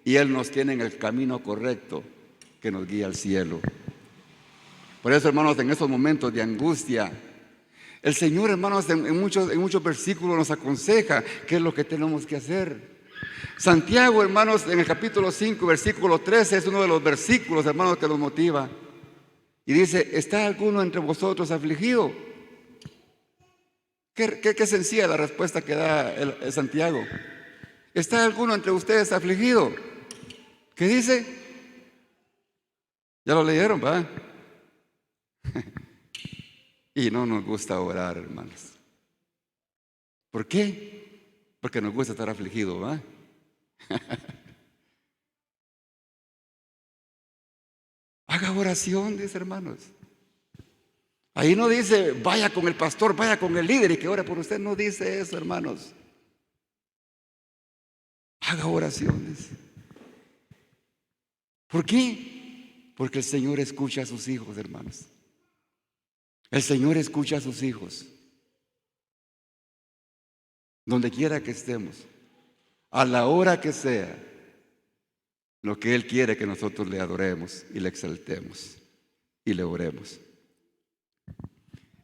y Él nos tiene en el camino correcto que nos guía al cielo. Por eso, hermanos, en estos momentos de angustia, el Señor, hermanos, en muchos versículos nos aconseja qué es lo que tenemos que hacer. Santiago, hermanos, en el capítulo 5, versículo 13, es uno de los versículos, hermanos, que nos motiva. Y dice, ¿está alguno entre vosotros afligido? Qué sencilla la respuesta que da el Santiago. ¿Está alguno entre ustedes afligido? ¿Qué dice? Ya lo leyeron, ¿verdad? Y no nos gusta orar, hermanos. ¿Por qué? Porque nos gusta estar afligidos, ¿verdad? Haga oración, dice, hermanos. Ahí no dice, vaya con el pastor, vaya con el líder y que ore por usted. No dice eso, hermanos. Haga oración, dice. ¿Por qué? Porque el Señor escucha a sus hijos, hermanos. El Señor escucha a sus hijos. Donde quiera que estemos, a la hora que sea, lo que Él quiere que nosotros le adoremos y le exaltemos y le oremos.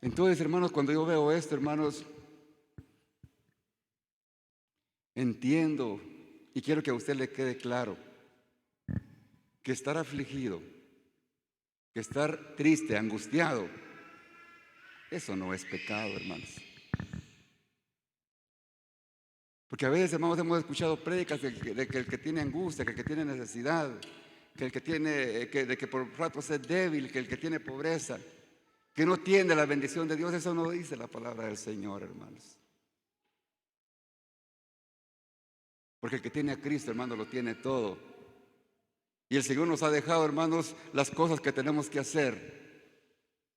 Entonces, hermanos, cuando yo veo esto, hermanos, entiendo y quiero que a usted le quede claro que estar afligido, que estar triste, angustiado, eso no es pecado, hermanos. Porque a veces, hermanos, hemos escuchado prédicas de que el que tiene angustia, que el que tiene necesidad, que el que tiene, de que por ratos es débil, que el que tiene pobreza, que no tiene la bendición de Dios. Eso no dice la palabra del Señor, hermanos. Porque el que tiene a Cristo, hermanos, lo tiene todo. Y el Señor nos ha dejado, hermanos, las cosas que tenemos que hacer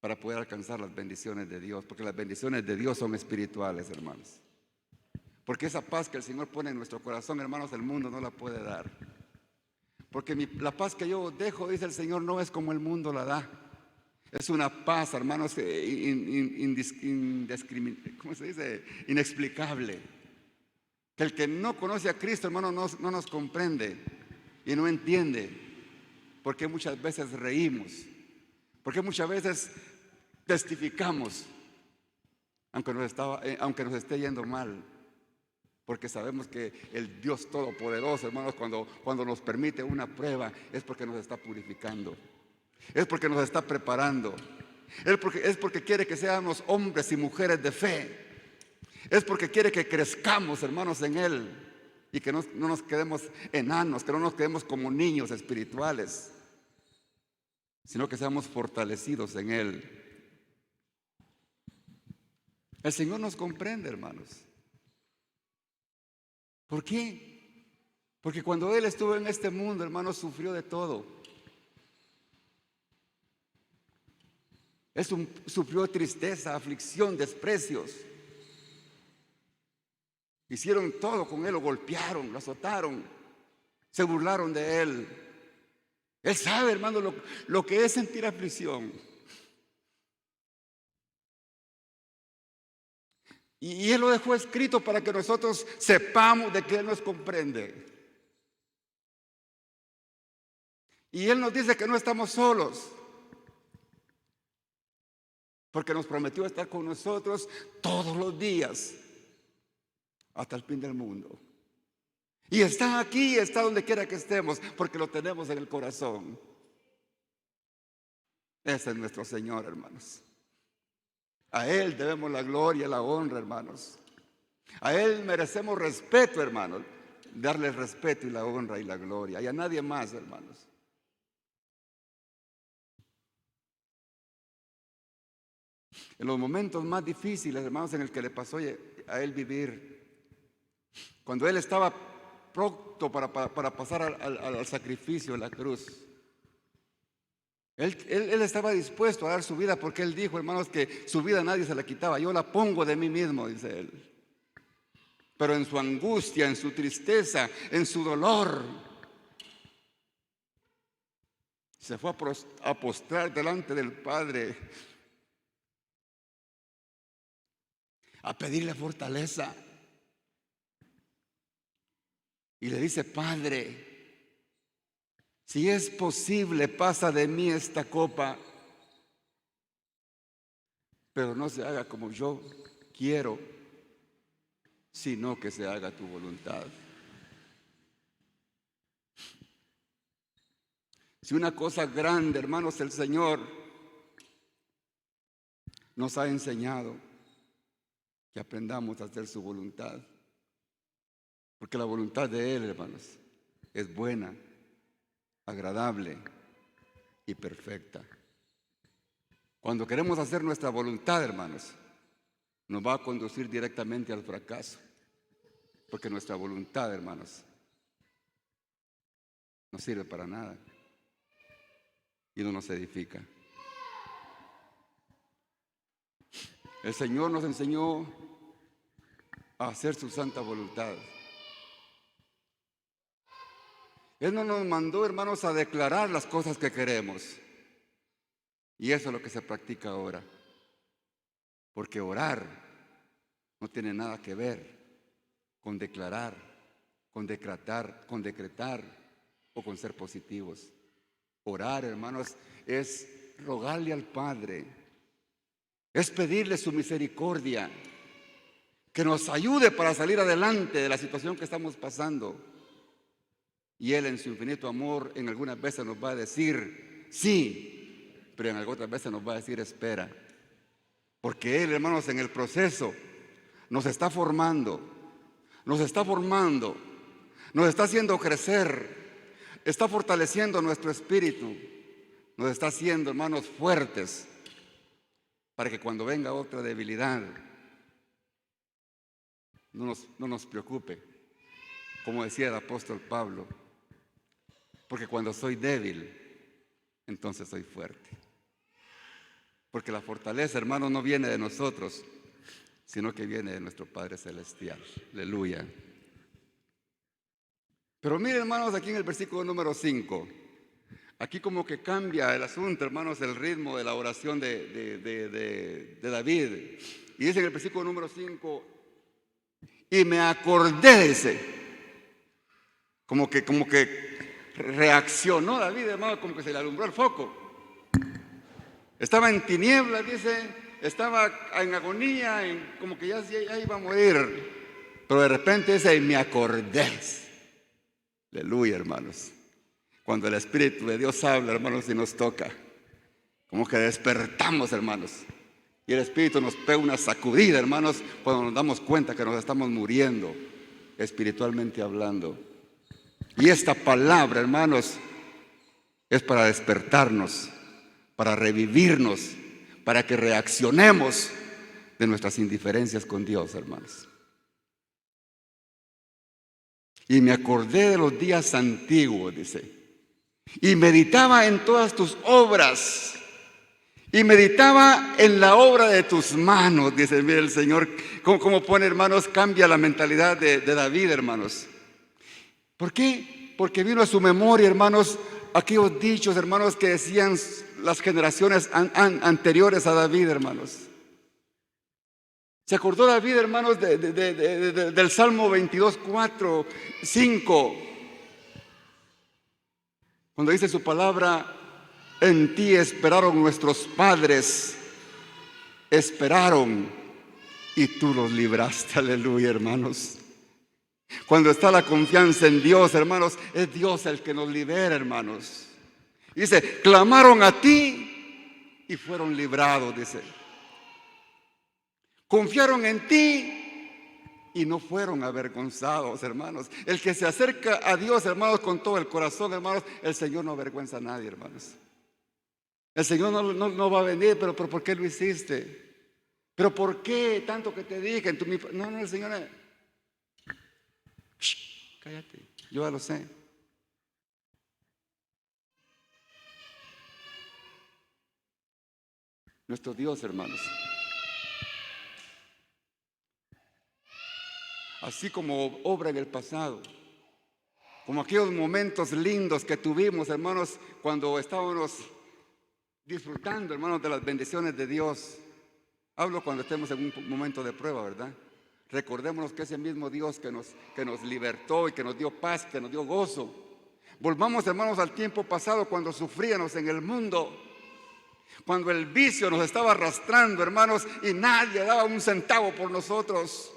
para poder alcanzar las bendiciones de Dios. Porque las bendiciones de Dios son espirituales, hermanos. Porque esa paz que el Señor pone en nuestro corazón, hermanos, el mundo no la puede dar. Porque la paz que yo dejo, dice el Señor, no es como el mundo la da. Es una paz, hermanos, ¿cómo se dice? Inexplicable. Que el que no conoce a Cristo, hermano, no nos comprende y no entiende. Porque muchas veces reímos. Porque muchas veces testificamos, aunque nos esté yendo mal. Porque sabemos que el Dios Todopoderoso, hermanos, cuando nos permite una prueba, es porque nos está purificando. Es porque nos está preparando. Es porque quiere que seamos hombres y mujeres de fe. Es porque quiere que crezcamos, hermanos, en Él. Y que no nos quedemos enanos, que no nos quedemos como niños espirituales, sino que seamos fortalecidos en Él. El Señor nos comprende, hermanos. ¿Por qué? Porque cuando Él estuvo en este mundo, hermanos, sufrió de todo. Él sufrió tristeza, aflicción, desprecios. Hicieron todo con Él, lo golpearon, lo azotaron, se burlaron de Él. Él sabe, hermano, lo que es sentir aflicción. Y Él lo dejó escrito para que nosotros sepamos de que Él nos comprende. Y Él nos dice que no estamos solos, porque nos prometió estar con nosotros todos los días hasta el fin del mundo. Y está aquí, está donde quiera que estemos, porque lo tenemos en el corazón. Ese es nuestro Señor, hermanos. A Él debemos la gloria y la honra, hermanos. A Él merecemos respeto, hermanos. Darle el respeto y la honra y la gloria. Y a nadie más, hermanos. En los momentos más difíciles, hermanos, en el que le pasó a Él vivir, cuando Él estaba pronto para pasar al sacrificio en la cruz, Él estaba dispuesto a dar su vida, porque Él dijo, hermanos, que su vida nadie se la quitaba. Yo la pongo de mí mismo, dice Él. Pero en su angustia, en su tristeza, en su dolor, se fue a postrar delante del Padre, a pedirle fortaleza. Y le dice: Padre, si es posible, pasa de mí esta copa, pero no se haga como yo quiero, sino que se haga tu voluntad. Si una cosa grande, hermanos, el Señor nos ha enseñado, que aprendamos a hacer su voluntad. Porque la voluntad de Él, hermanos, es buena, agradable y perfecta. Cuando queremos hacer nuestra voluntad, hermanos, nos va a conducir directamente al fracaso. Porque nuestra voluntad, hermanos, no sirve para nada y no nos edifica. El Señor nos enseñó a hacer su santa voluntad. Él no nos mandó, hermanos, a declarar las cosas que queremos. Y eso es lo que se practica ahora. Porque orar no tiene nada que ver con declarar, con decretar o con ser positivos. Orar, hermanos, es rogarle al Padre, es pedirle su misericordia, que nos ayude para salir adelante de la situación que estamos pasando. Y Él, en su infinito amor, en algunas veces nos va a decir sí, pero en otras veces nos va a decir espera. Porque Él, hermanos, en el proceso nos está formando, nos está haciendo crecer, está fortaleciendo nuestro espíritu, nos está haciendo, hermanos, fuertes, para que cuando venga otra debilidad no nos preocupe, como decía el apóstol Pablo, porque cuando soy débil, entonces soy fuerte. Porque la fortaleza, hermanos, no viene de nosotros, sino que viene de nuestro Padre Celestial. Aleluya. Pero miren, hermanos, aquí en el versículo número 5, aquí como que cambia el asunto, hermanos, el ritmo de la oración de David. Y dice en el versículo número 5, y me acordé, dice, como que reaccionó David, hermano, como que se le alumbró el foco. Estaba en tinieblas, dice, estaba en agonía, como que ya iba a morir. Pero de repente dice, y me acordé. Aleluya, hermanos. Cuando el Espíritu de Dios habla, hermanos, y nos toca, como que despertamos, hermanos. Y el Espíritu nos pega una sacudida, hermanos, cuando nos damos cuenta que nos estamos muriendo, espiritualmente hablando. Y esta palabra, hermanos, es para despertarnos, para revivirnos, para que reaccionemos de nuestras indiferencias con Dios, hermanos. Y me acordé de los días antiguos, dice, y meditaba en todas tus obras, y meditaba en la obra de tus manos, dice, mire el Señor, como pone, hermanos, cambia la mentalidad de David, hermanos. ¿Por qué? Porque vino a su memoria, hermanos, aquellos dichos, hermanos, que decían las generaciones anteriores a David, hermanos. ¿Se acordó David, hermanos, del Salmo 22, 4, 5? Cuando dice su palabra: en ti esperaron nuestros padres, esperaron y tú los libraste. Aleluya, hermanos. Cuando está la confianza en Dios, hermanos, es Dios el que nos libera, hermanos. Dice: clamaron a ti y fueron librados, dice. Confiaron en ti y no fueron avergonzados, hermanos. El que se acerca a Dios, hermanos, con todo el corazón, hermanos, el Señor no avergüenza a nadie, hermanos. El Señor no va a venir, pero ¿por qué lo hiciste? ¿Pero por qué tanto que te dije? No, el Señor cállate, yo ya lo sé. Nuestro Dios, hermanos, así como obra en el pasado, como aquellos momentos lindos que tuvimos, hermanos, cuando estábamos disfrutando, hermanos, de las bendiciones de Dios. Hablo cuando estemos en un momento de prueba, ¿verdad? Recordémonos que ese mismo Dios que nos libertó y que nos dio paz, que nos dio gozo. Volvamos, hermanos, al tiempo pasado, cuando sufríamos en el mundo, cuando el vicio nos estaba arrastrando, hermanos, y nadie daba un centavo por nosotros.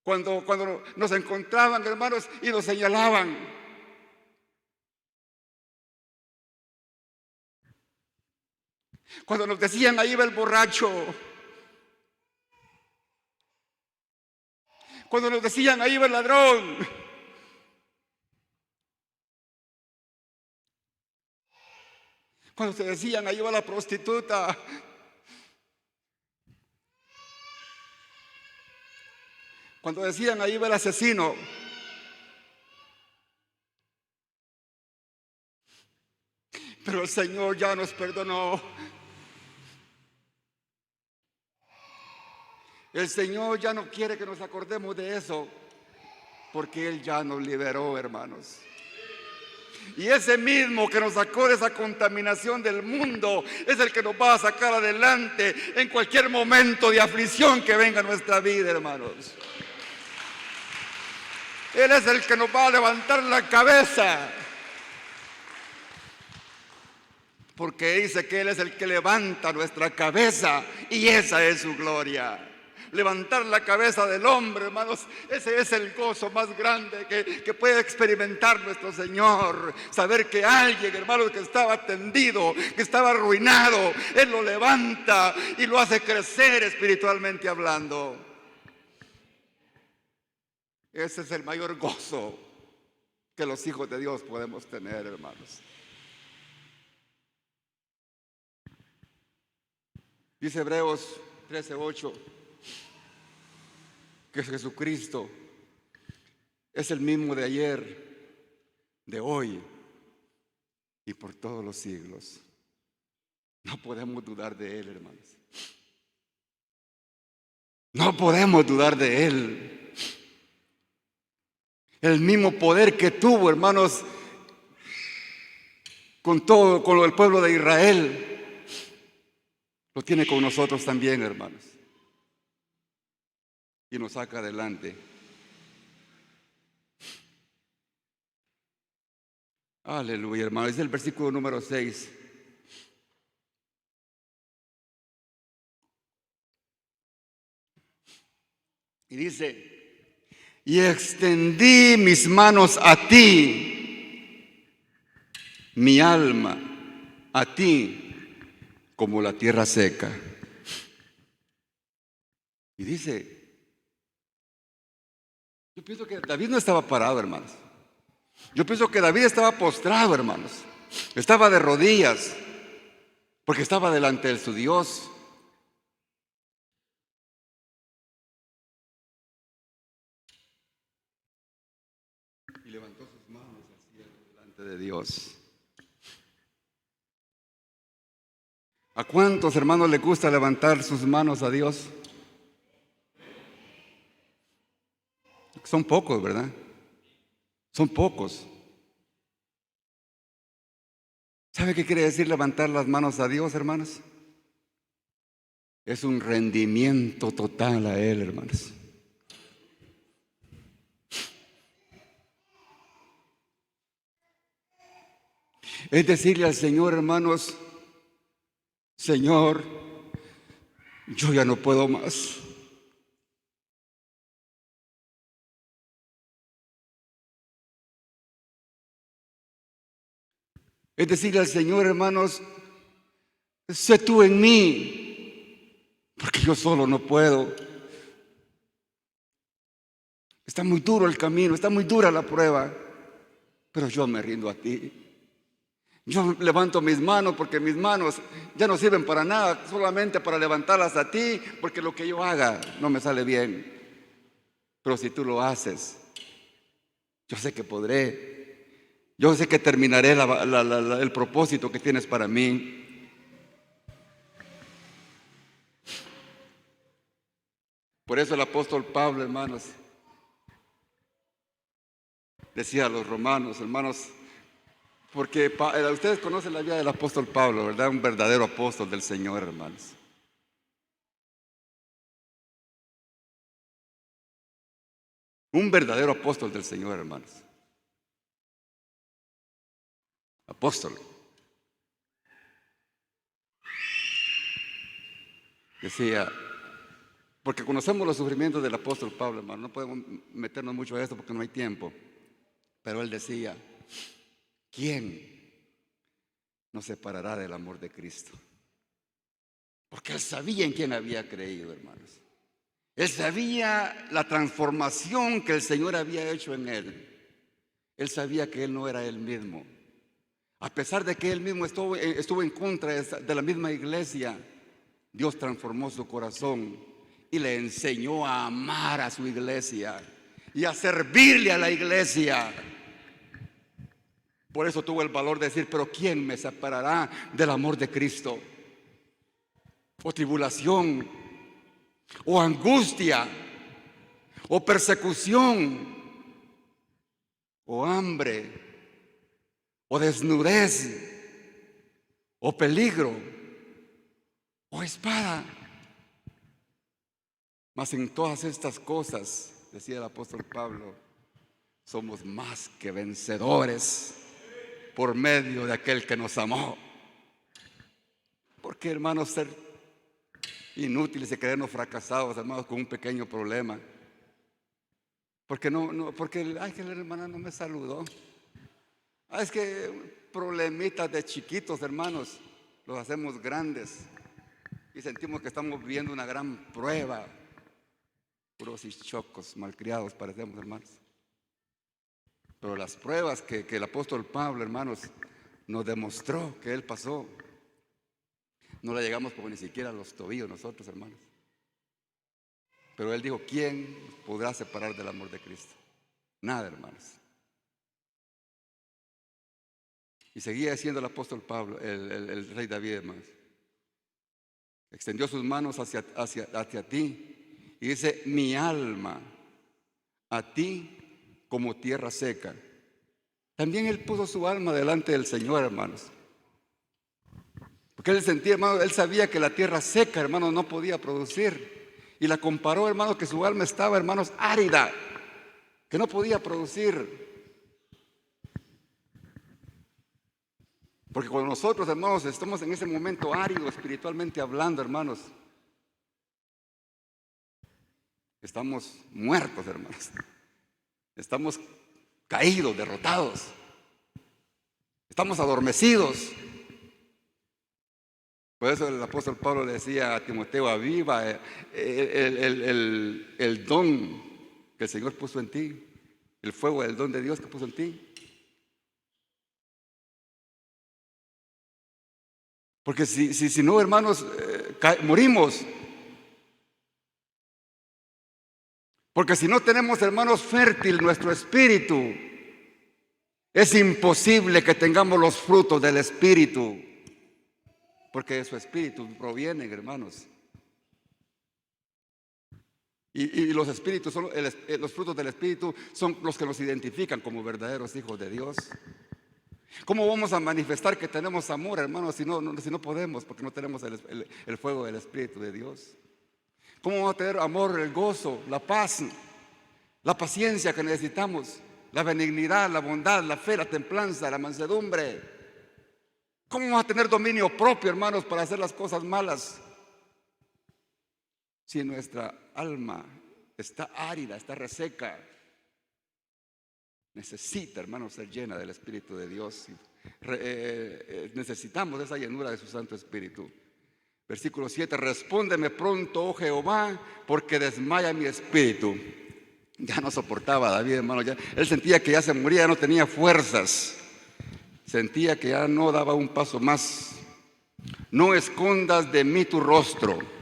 Cuando nos encontraban, hermanos, y nos señalaban. Cuando nos decían: ahí va el borracho. Cuando nos decían: ahí va el ladrón. Cuando se decían: ahí va la prostituta. Cuando decían: ahí va el asesino. Pero el Señor ya nos perdonó. El Señor ya no quiere que nos acordemos de eso, porque Él ya nos liberó, hermanos. Y ese mismo que nos sacó de esa contaminación del mundo es el que nos va a sacar adelante en cualquier momento de aflicción que venga a nuestra vida, hermanos. Él es el que nos va a levantar la cabeza, porque dice que Él es el que levanta nuestra cabeza, y esa es su gloria. Levantar la cabeza del hombre, hermanos, ese es el gozo más grande que puede experimentar nuestro Señor. Saber que alguien, hermanos, que estaba tendido, que estaba arruinado, Él lo levanta y lo hace crecer espiritualmente hablando. Ese es el mayor gozo que los hijos de Dios podemos tener, hermanos. Dice Hebreos 13:8 que Jesucristo es el mismo de ayer, de hoy y por todos los siglos. No podemos dudar de Él, hermanos. No podemos dudar de Él. El mismo poder que tuvo, hermanos, con el pueblo de Israel, lo tiene con nosotros también, hermanos. Y nos saca adelante. Aleluya, hermanos. Es el versículo número 6. Y dice: y extendí mis manos a ti, mi alma, a ti, como la tierra seca. Y dice, yo pienso que David no estaba parado, hermanos. Yo pienso que David estaba postrado, hermanos. Estaba de rodillas, porque estaba delante de su Dios. Y levantó sus manos hacia delante de Dios. ¿A cuántos, hermanos, les gusta levantar sus manos a Dios? Son pocos, ¿verdad? Son pocos. ¿Sabe qué quiere decir levantar las manos a Dios, hermanos? Es un rendimiento total a Él, hermanos. Es decirle al Señor, hermanos, Señor, yo ya no puedo más. Es decirle al Señor, hermanos, sé tú en mí, porque yo solo no puedo. Está muy duro el camino, está muy dura la prueba, pero yo me rindo a ti. Yo levanto mis manos porque mis manos ya no sirven para nada, solamente para levantarlas a ti, porque lo que yo haga no me sale bien. Pero si tú lo haces, yo sé que podré. Yo sé que terminaré el propósito que tienes para mí. Por eso el apóstol Pablo, hermanos, decía a los romanos, hermanos, porque ustedes conocen la vida del apóstol Pablo, ¿verdad? Un verdadero apóstol del Señor, hermanos. Un verdadero apóstol del Señor, hermanos. Apóstol. Decía, porque conocemos los sufrimientos del apóstol Pablo, hermano. No podemos meternos mucho a esto porque no hay tiempo. Pero él decía, ¿quién nos separará del amor de Cristo? Porque él sabía en quién había creído, hermanos. Él sabía la transformación que el Señor había hecho en él. Él sabía que él no era él mismo. A pesar de que él mismo estuvo en contra de la misma iglesia, Dios transformó su corazón y le enseñó a amar a su iglesia y a servirle a la iglesia. Por eso tuvo el valor de decir, pero ¿quién me separará del amor de Cristo? O tribulación, o angustia, o persecución, o hambre, o desnudez, o peligro, o espada. Mas en todas estas cosas, decía el apóstol Pablo, somos más que vencedores por medio de aquel que nos amó. Porque, hermanos, ser inútiles y creernos fracasados, hermanos, con un pequeño problema. Porque ay, que la hermana no me saludó. Es que problemitas de chiquitos, hermanos, los hacemos grandes y sentimos que estamos viviendo una gran prueba. Puros y chocos, malcriados parecemos, hermanos. Pero las pruebas que el apóstol Pablo, hermanos, nos demostró que él pasó, no la llegamos como ni siquiera a los tobillos nosotros, hermanos. Pero él dijo, ¿quién podrá separar del amor de Cristo? Nada, hermanos. Y seguía diciendo el apóstol Pablo, el rey David, hermanos. Extendió sus manos hacia ti y dice, mi alma a ti como tierra seca. También él puso su alma delante del Señor, hermanos. Porque él sentía, hermano, él sabía que la tierra seca, hermanos, no podía producir. Y la comparó, hermanos, que su alma estaba, hermanos, árida, que no podía producir. Porque cuando nosotros, hermanos, estamos en ese momento árido espiritualmente hablando, hermanos, estamos muertos, hermanos. Estamos caídos, derrotados. Estamos adormecidos. Por eso el apóstol Pablo le decía a Timoteo, aviva el don que el Señor puso en ti, el fuego del don de Dios que puso en ti. Porque si no, hermanos, morimos. Porque si no tenemos, hermanos, fértil nuestro espíritu, es imposible que tengamos los frutos del espíritu. Porque de su espíritu provienen, hermanos. Y los espíritus son los frutos del espíritu son los que nos identifican como verdaderos hijos de Dios. ¿Cómo vamos a manifestar que tenemos amor, hermanos, si no podemos, porque no tenemos el fuego del Espíritu de Dios? ¿Cómo vamos a tener amor, el gozo, la paz, la paciencia que necesitamos, la benignidad, la bondad, la fe, la templanza, la mansedumbre? ¿Cómo vamos a tener dominio propio, hermanos, para hacer las cosas malas si nuestra alma está árida, está reseca? Necesita, hermanos, ser llena del Espíritu de Dios. Necesitamos esa llenura de su Santo Espíritu. Versículo 7: respóndeme pronto, oh Jehová, porque desmaya mi espíritu. Ya no soportaba David, hermano. Él sentía que ya se moría, ya no tenía fuerzas. Sentía que ya no daba un paso más. No escondas de mí tu rostro.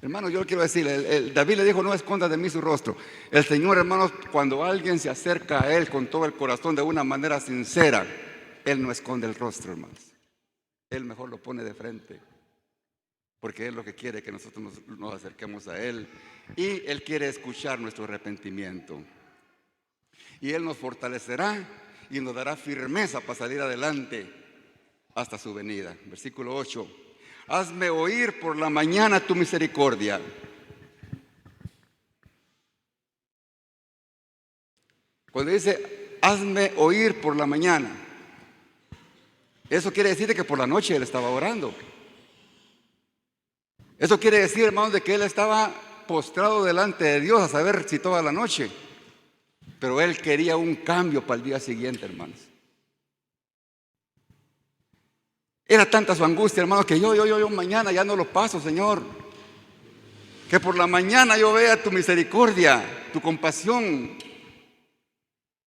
Hermano, yo quiero decir, David le dijo: no escondas de mí su rostro. El Señor, hermanos, cuando alguien se acerca a Él con todo el corazón de una manera sincera, Él no esconde el rostro, hermanos. Él mejor lo pone de frente, porque Él lo que quiere es que nosotros nos acerquemos a Él, y Él quiere escuchar nuestro arrepentimiento. Y Él nos fortalecerá y nos dará firmeza para salir adelante hasta su venida. Versículo 8: hazme oír por la mañana tu misericordia. Cuando dice hazme oír por la mañana, eso quiere decir que por la noche él estaba orando. Eso quiere decir, hermanos, de que él estaba postrado delante de Dios a saber si toda la noche. Pero él quería un cambio para el día siguiente, hermanos. Era tanta su angustia, hermanos, que yo mañana ya no lo paso, Señor. Que por la mañana yo vea tu misericordia, tu compasión.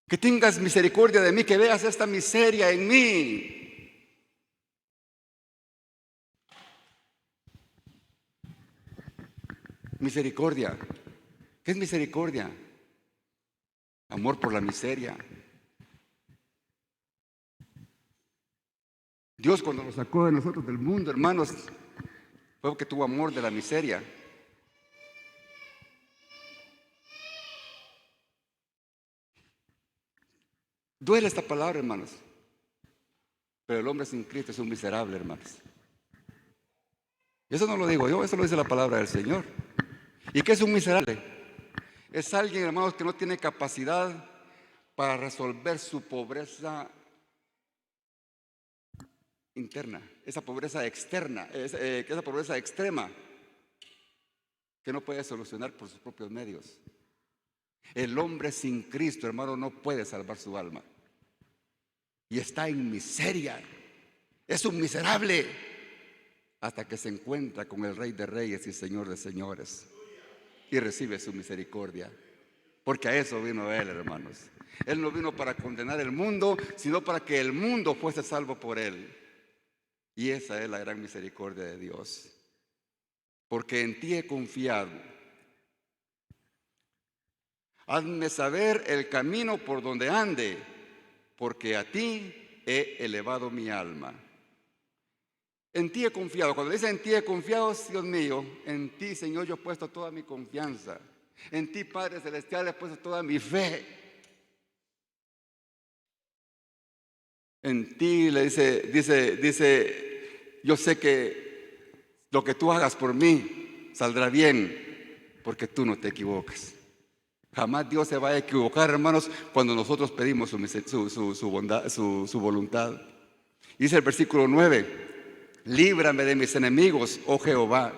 Que tengas misericordia de mí, que veas esta miseria en mí. Misericordia. ¿Qué es misericordia? Amor por la miseria. Dios, cuando nos sacó de nosotros del mundo, hermanos, fue porque tuvo amor de la miseria. Duele esta palabra, hermanos, pero el hombre sin Cristo es un miserable, hermanos. Eso no lo digo yo, eso lo dice la palabra del Señor. ¿Y qué es un miserable? Es alguien, hermanos, que no tiene capacidad para resolver su pobreza interna, esa pobreza externa, esa pobreza extrema, que no puede solucionar por sus propios medios. El hombre sin Cristo, hermano, no puede salvar su alma. Y está en miseria. Es un miserable hasta que se encuentra con el Rey de Reyes y Señor de Señores y recibe su misericordia. Porque a eso vino Él, hermanos. Él no vino para condenar el mundo, sino para que el mundo fuese salvo por Él. Y esa es la gran misericordia de Dios. Porque en ti he confiado. Hazme saber el camino por donde ande, porque a ti he elevado mi alma. En ti he confiado. Cuando dice en ti he confiado, Dios mío, en ti, Señor, yo he puesto toda mi confianza. En ti, Padre Celestial, he puesto toda mi fe. En ti, le dice, yo sé que lo que tú hagas por mí saldrá bien, porque tú no te equivocas. Jamás Dios se va a equivocar, hermanos, cuando nosotros pedimos su bondad, su voluntad. Dice el versículo 9: líbrame de mis enemigos, oh Jehová,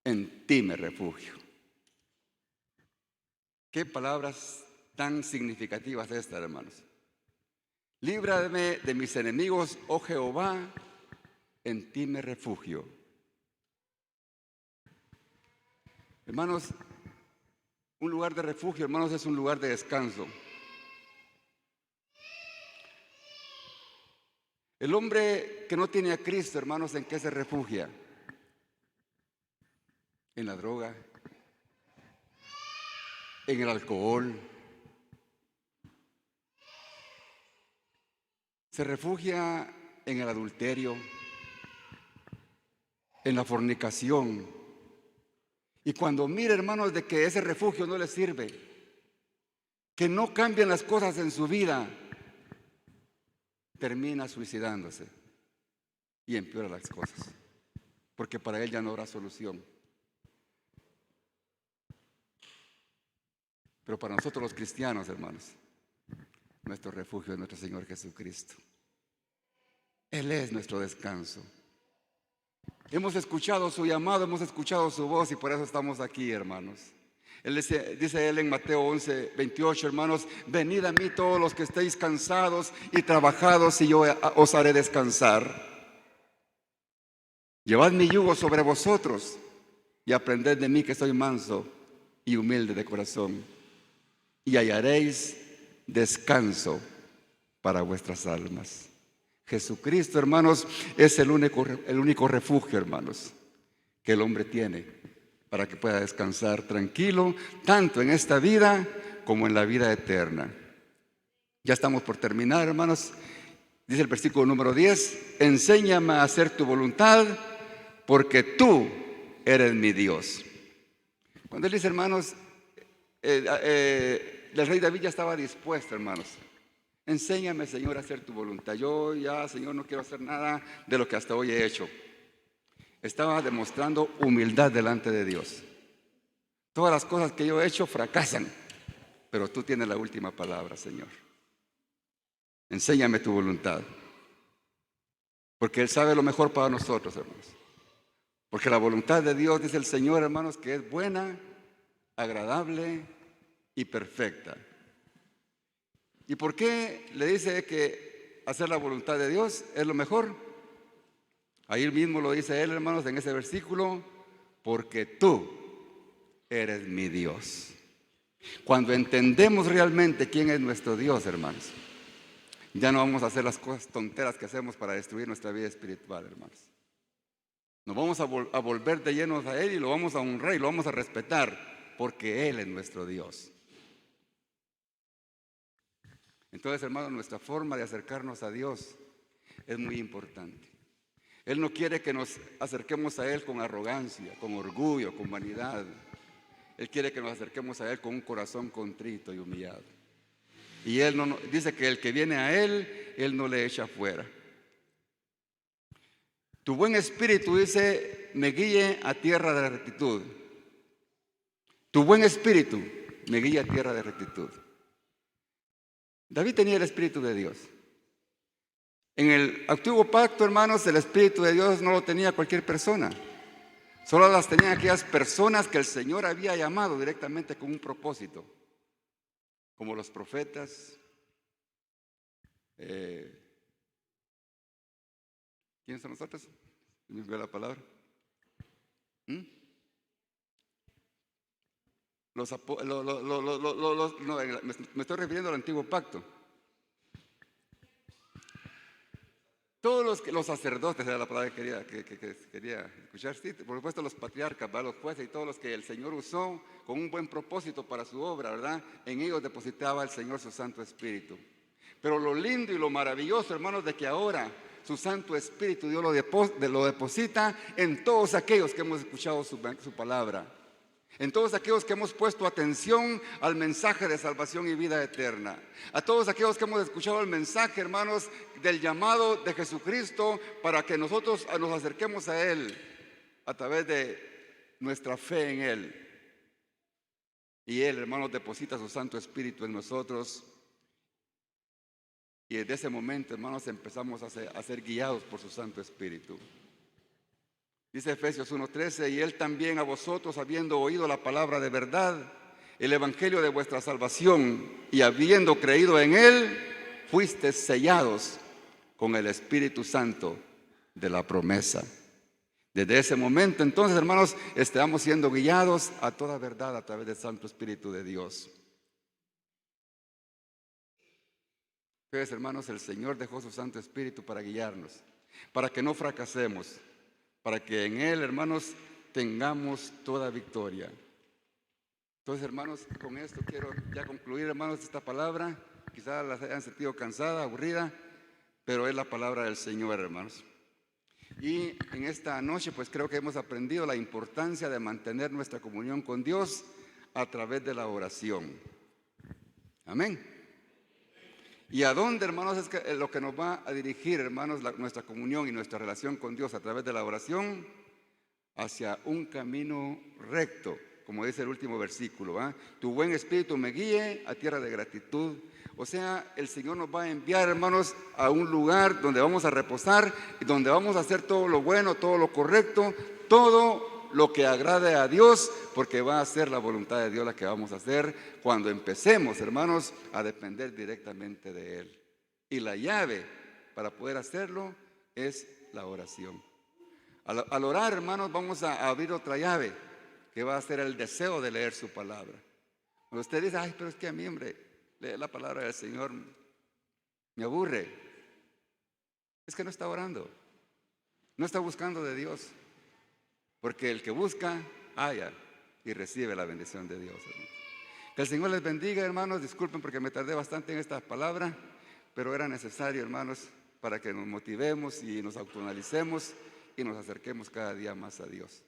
en ti me refugio. Qué palabras tan significativas estas, hermanos. Líbrame de mis enemigos, oh Jehová, en ti me refugio. Hermanos, un lugar de refugio, hermanos, es un lugar de descanso. El hombre que no tiene a Cristo, hermanos, ¿en qué se refugia? En la droga, en el alcohol. Se refugia en el adulterio, en la fornicación. Y cuando mire, hermanos, de que ese refugio no le sirve, que no cambian las cosas en su vida, termina suicidándose y empeora las cosas, porque para él ya no habrá solución. Pero para nosotros los cristianos, hermanos, nuestro refugio es nuestro Señor Jesucristo. Él es nuestro descanso. Hemos escuchado su llamado, hemos escuchado su voz y por eso estamos aquí, hermanos. Dice él en Mateo 11:28, hermanos: venid a mí todos los que estéis cansados y trabajados, y yo os haré descansar. Llevad mi yugo sobre vosotros y aprended de mí, que soy manso y humilde de corazón, y hallaréis descanso para vuestras almas. Jesucristo, hermanos, es el único refugio, hermanos, que el hombre tiene para que pueda descansar tranquilo, tanto en esta vida como en la vida eterna. Ya estamos por terminar, hermanos. Dice el versículo número 10: enséñame a hacer tu voluntad, porque tú eres mi Dios. Cuando él dice, hermanos, el rey David ya estaba dispuesto, hermanos. Enséñame, Señor, a hacer tu voluntad. Yo ya, Señor, no quiero hacer nada de lo que hasta hoy he hecho. Estaba demostrando humildad delante de Dios. Todas las cosas que yo he hecho fracasan, pero tú tienes la última palabra, Señor. Enséñame tu voluntad, porque Él sabe lo mejor para nosotros, hermanos. Porque la voluntad de Dios, dice el Señor, hermanos, que es buena, agradable y perfecta. ¿Y por qué le dice que hacer la voluntad de Dios es lo mejor? Ahí mismo lo dice él, hermanos, en ese versículo: porque tú eres mi Dios. Cuando entendemos realmente quién es nuestro Dios, hermanos, ya no vamos a hacer las cosas tonteras que hacemos para destruir nuestra vida espiritual, hermanos. Nos vamos a volver de llenos a Él y lo vamos a honrar y lo vamos a respetar, porque Él es nuestro Dios. Entonces, hermanos, nuestra forma de acercarnos a Dios es muy importante. Él no quiere que nos acerquemos a Él con arrogancia, con orgullo, con vanidad. Él quiere que nos acerquemos a Él con un corazón contrito y humillado. Y Él dice que el que viene a Él, Él no le echa fuera. Tu buen espíritu, dice, me guíe a tierra de rectitud. Tu buen espíritu me guía a tierra de rectitud. David tenía el Espíritu de Dios. En el antiguo pacto, hermanos, el Espíritu de Dios no lo tenía cualquier persona. Solo las tenían aquellas personas que el Señor había llamado directamente con un propósito, como los profetas. ¿Quiénes son nosotros? ¿Me dio la palabra? Me estoy refiriendo al antiguo pacto. Todos los sacerdotes, era la palabra que quería escuchar, sí, por supuesto los patriarcas, los jueces y todos los que el Señor usó con un buen propósito para su obra, ¿verdad? En ellos depositaba el Señor su Santo Espíritu. Pero lo lindo y lo maravilloso, hermanos, de que ahora su Santo Espíritu Dios lo deposita en todos aquellos que hemos escuchado su palabra, en todos aquellos que hemos puesto atención al mensaje de salvación y vida eterna, a todos aquellos que hemos escuchado el mensaje, hermanos, del llamado de Jesucristo para que nosotros nos acerquemos a Él a través de nuestra fe en Él. Y Él, hermanos, deposita su Santo Espíritu en nosotros. Y desde ese momento, hermanos, empezamos a ser guiados por su Santo Espíritu. Dice Efesios 1:13: y Él también a vosotros, habiendo oído la palabra de verdad, el evangelio de vuestra salvación, y habiendo creído en Él, fuisteis sellados con el Espíritu Santo de la promesa. Desde ese momento, entonces, hermanos, estamos siendo guiados a toda verdad a través del Santo Espíritu de Dios. Entonces, hermanos, el Señor dejó su Santo Espíritu para guiarnos, para que no fracasemos, para que en Él, hermanos, tengamos toda victoria. Entonces, hermanos, con esto quiero ya concluir, hermanos, esta palabra. Quizás las hayan sentido cansada, aburrida, pero es la palabra del Señor, hermanos. Y en esta noche pues creo que hemos aprendido la importancia de mantener nuestra comunión con Dios a través de la oración. Amén. ¿Y a dónde, hermanos, es que lo que nos va a dirigir, hermanos, nuestra comunión y nuestra relación con Dios a través de la oración? Hacia un camino recto, como dice el último versículo, ¿eh? Tu buen espíritu me guíe a tierra de gratitud. O sea, el Señor nos va a enviar, hermanos, a un lugar donde vamos a reposar y donde vamos a hacer todo lo bueno, todo lo correcto, todo lo que agrade a Dios, porque va a ser la voluntad de Dios la que vamos a hacer cuando empecemos, hermanos, a depender directamente de Él. Y la llave para poder hacerlo es la oración. Al orar, hermanos, vamos a abrir otra llave, que va a ser el deseo de leer su palabra. Cuando usted dice, ay, pero es que a mí, hombre, leer la palabra del Señor me aburre, es que no está orando, no está buscando de Dios, porque el que busca, halla y recibe la bendición de Dios, hermanos. Que el Señor les bendiga, hermanos. Disculpen porque me tardé bastante en esta palabra, pero era necesario, hermanos, para que nos motivemos y nos autoanalicemos y nos acerquemos cada día más a Dios.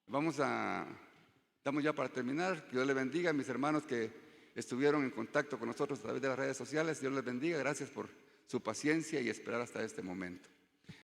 Estamos ya para terminar. Que Dios les bendiga a mis hermanos que estuvieron en contacto con nosotros a través de las redes sociales. Dios les bendiga. Gracias por su paciencia y esperar hasta este momento.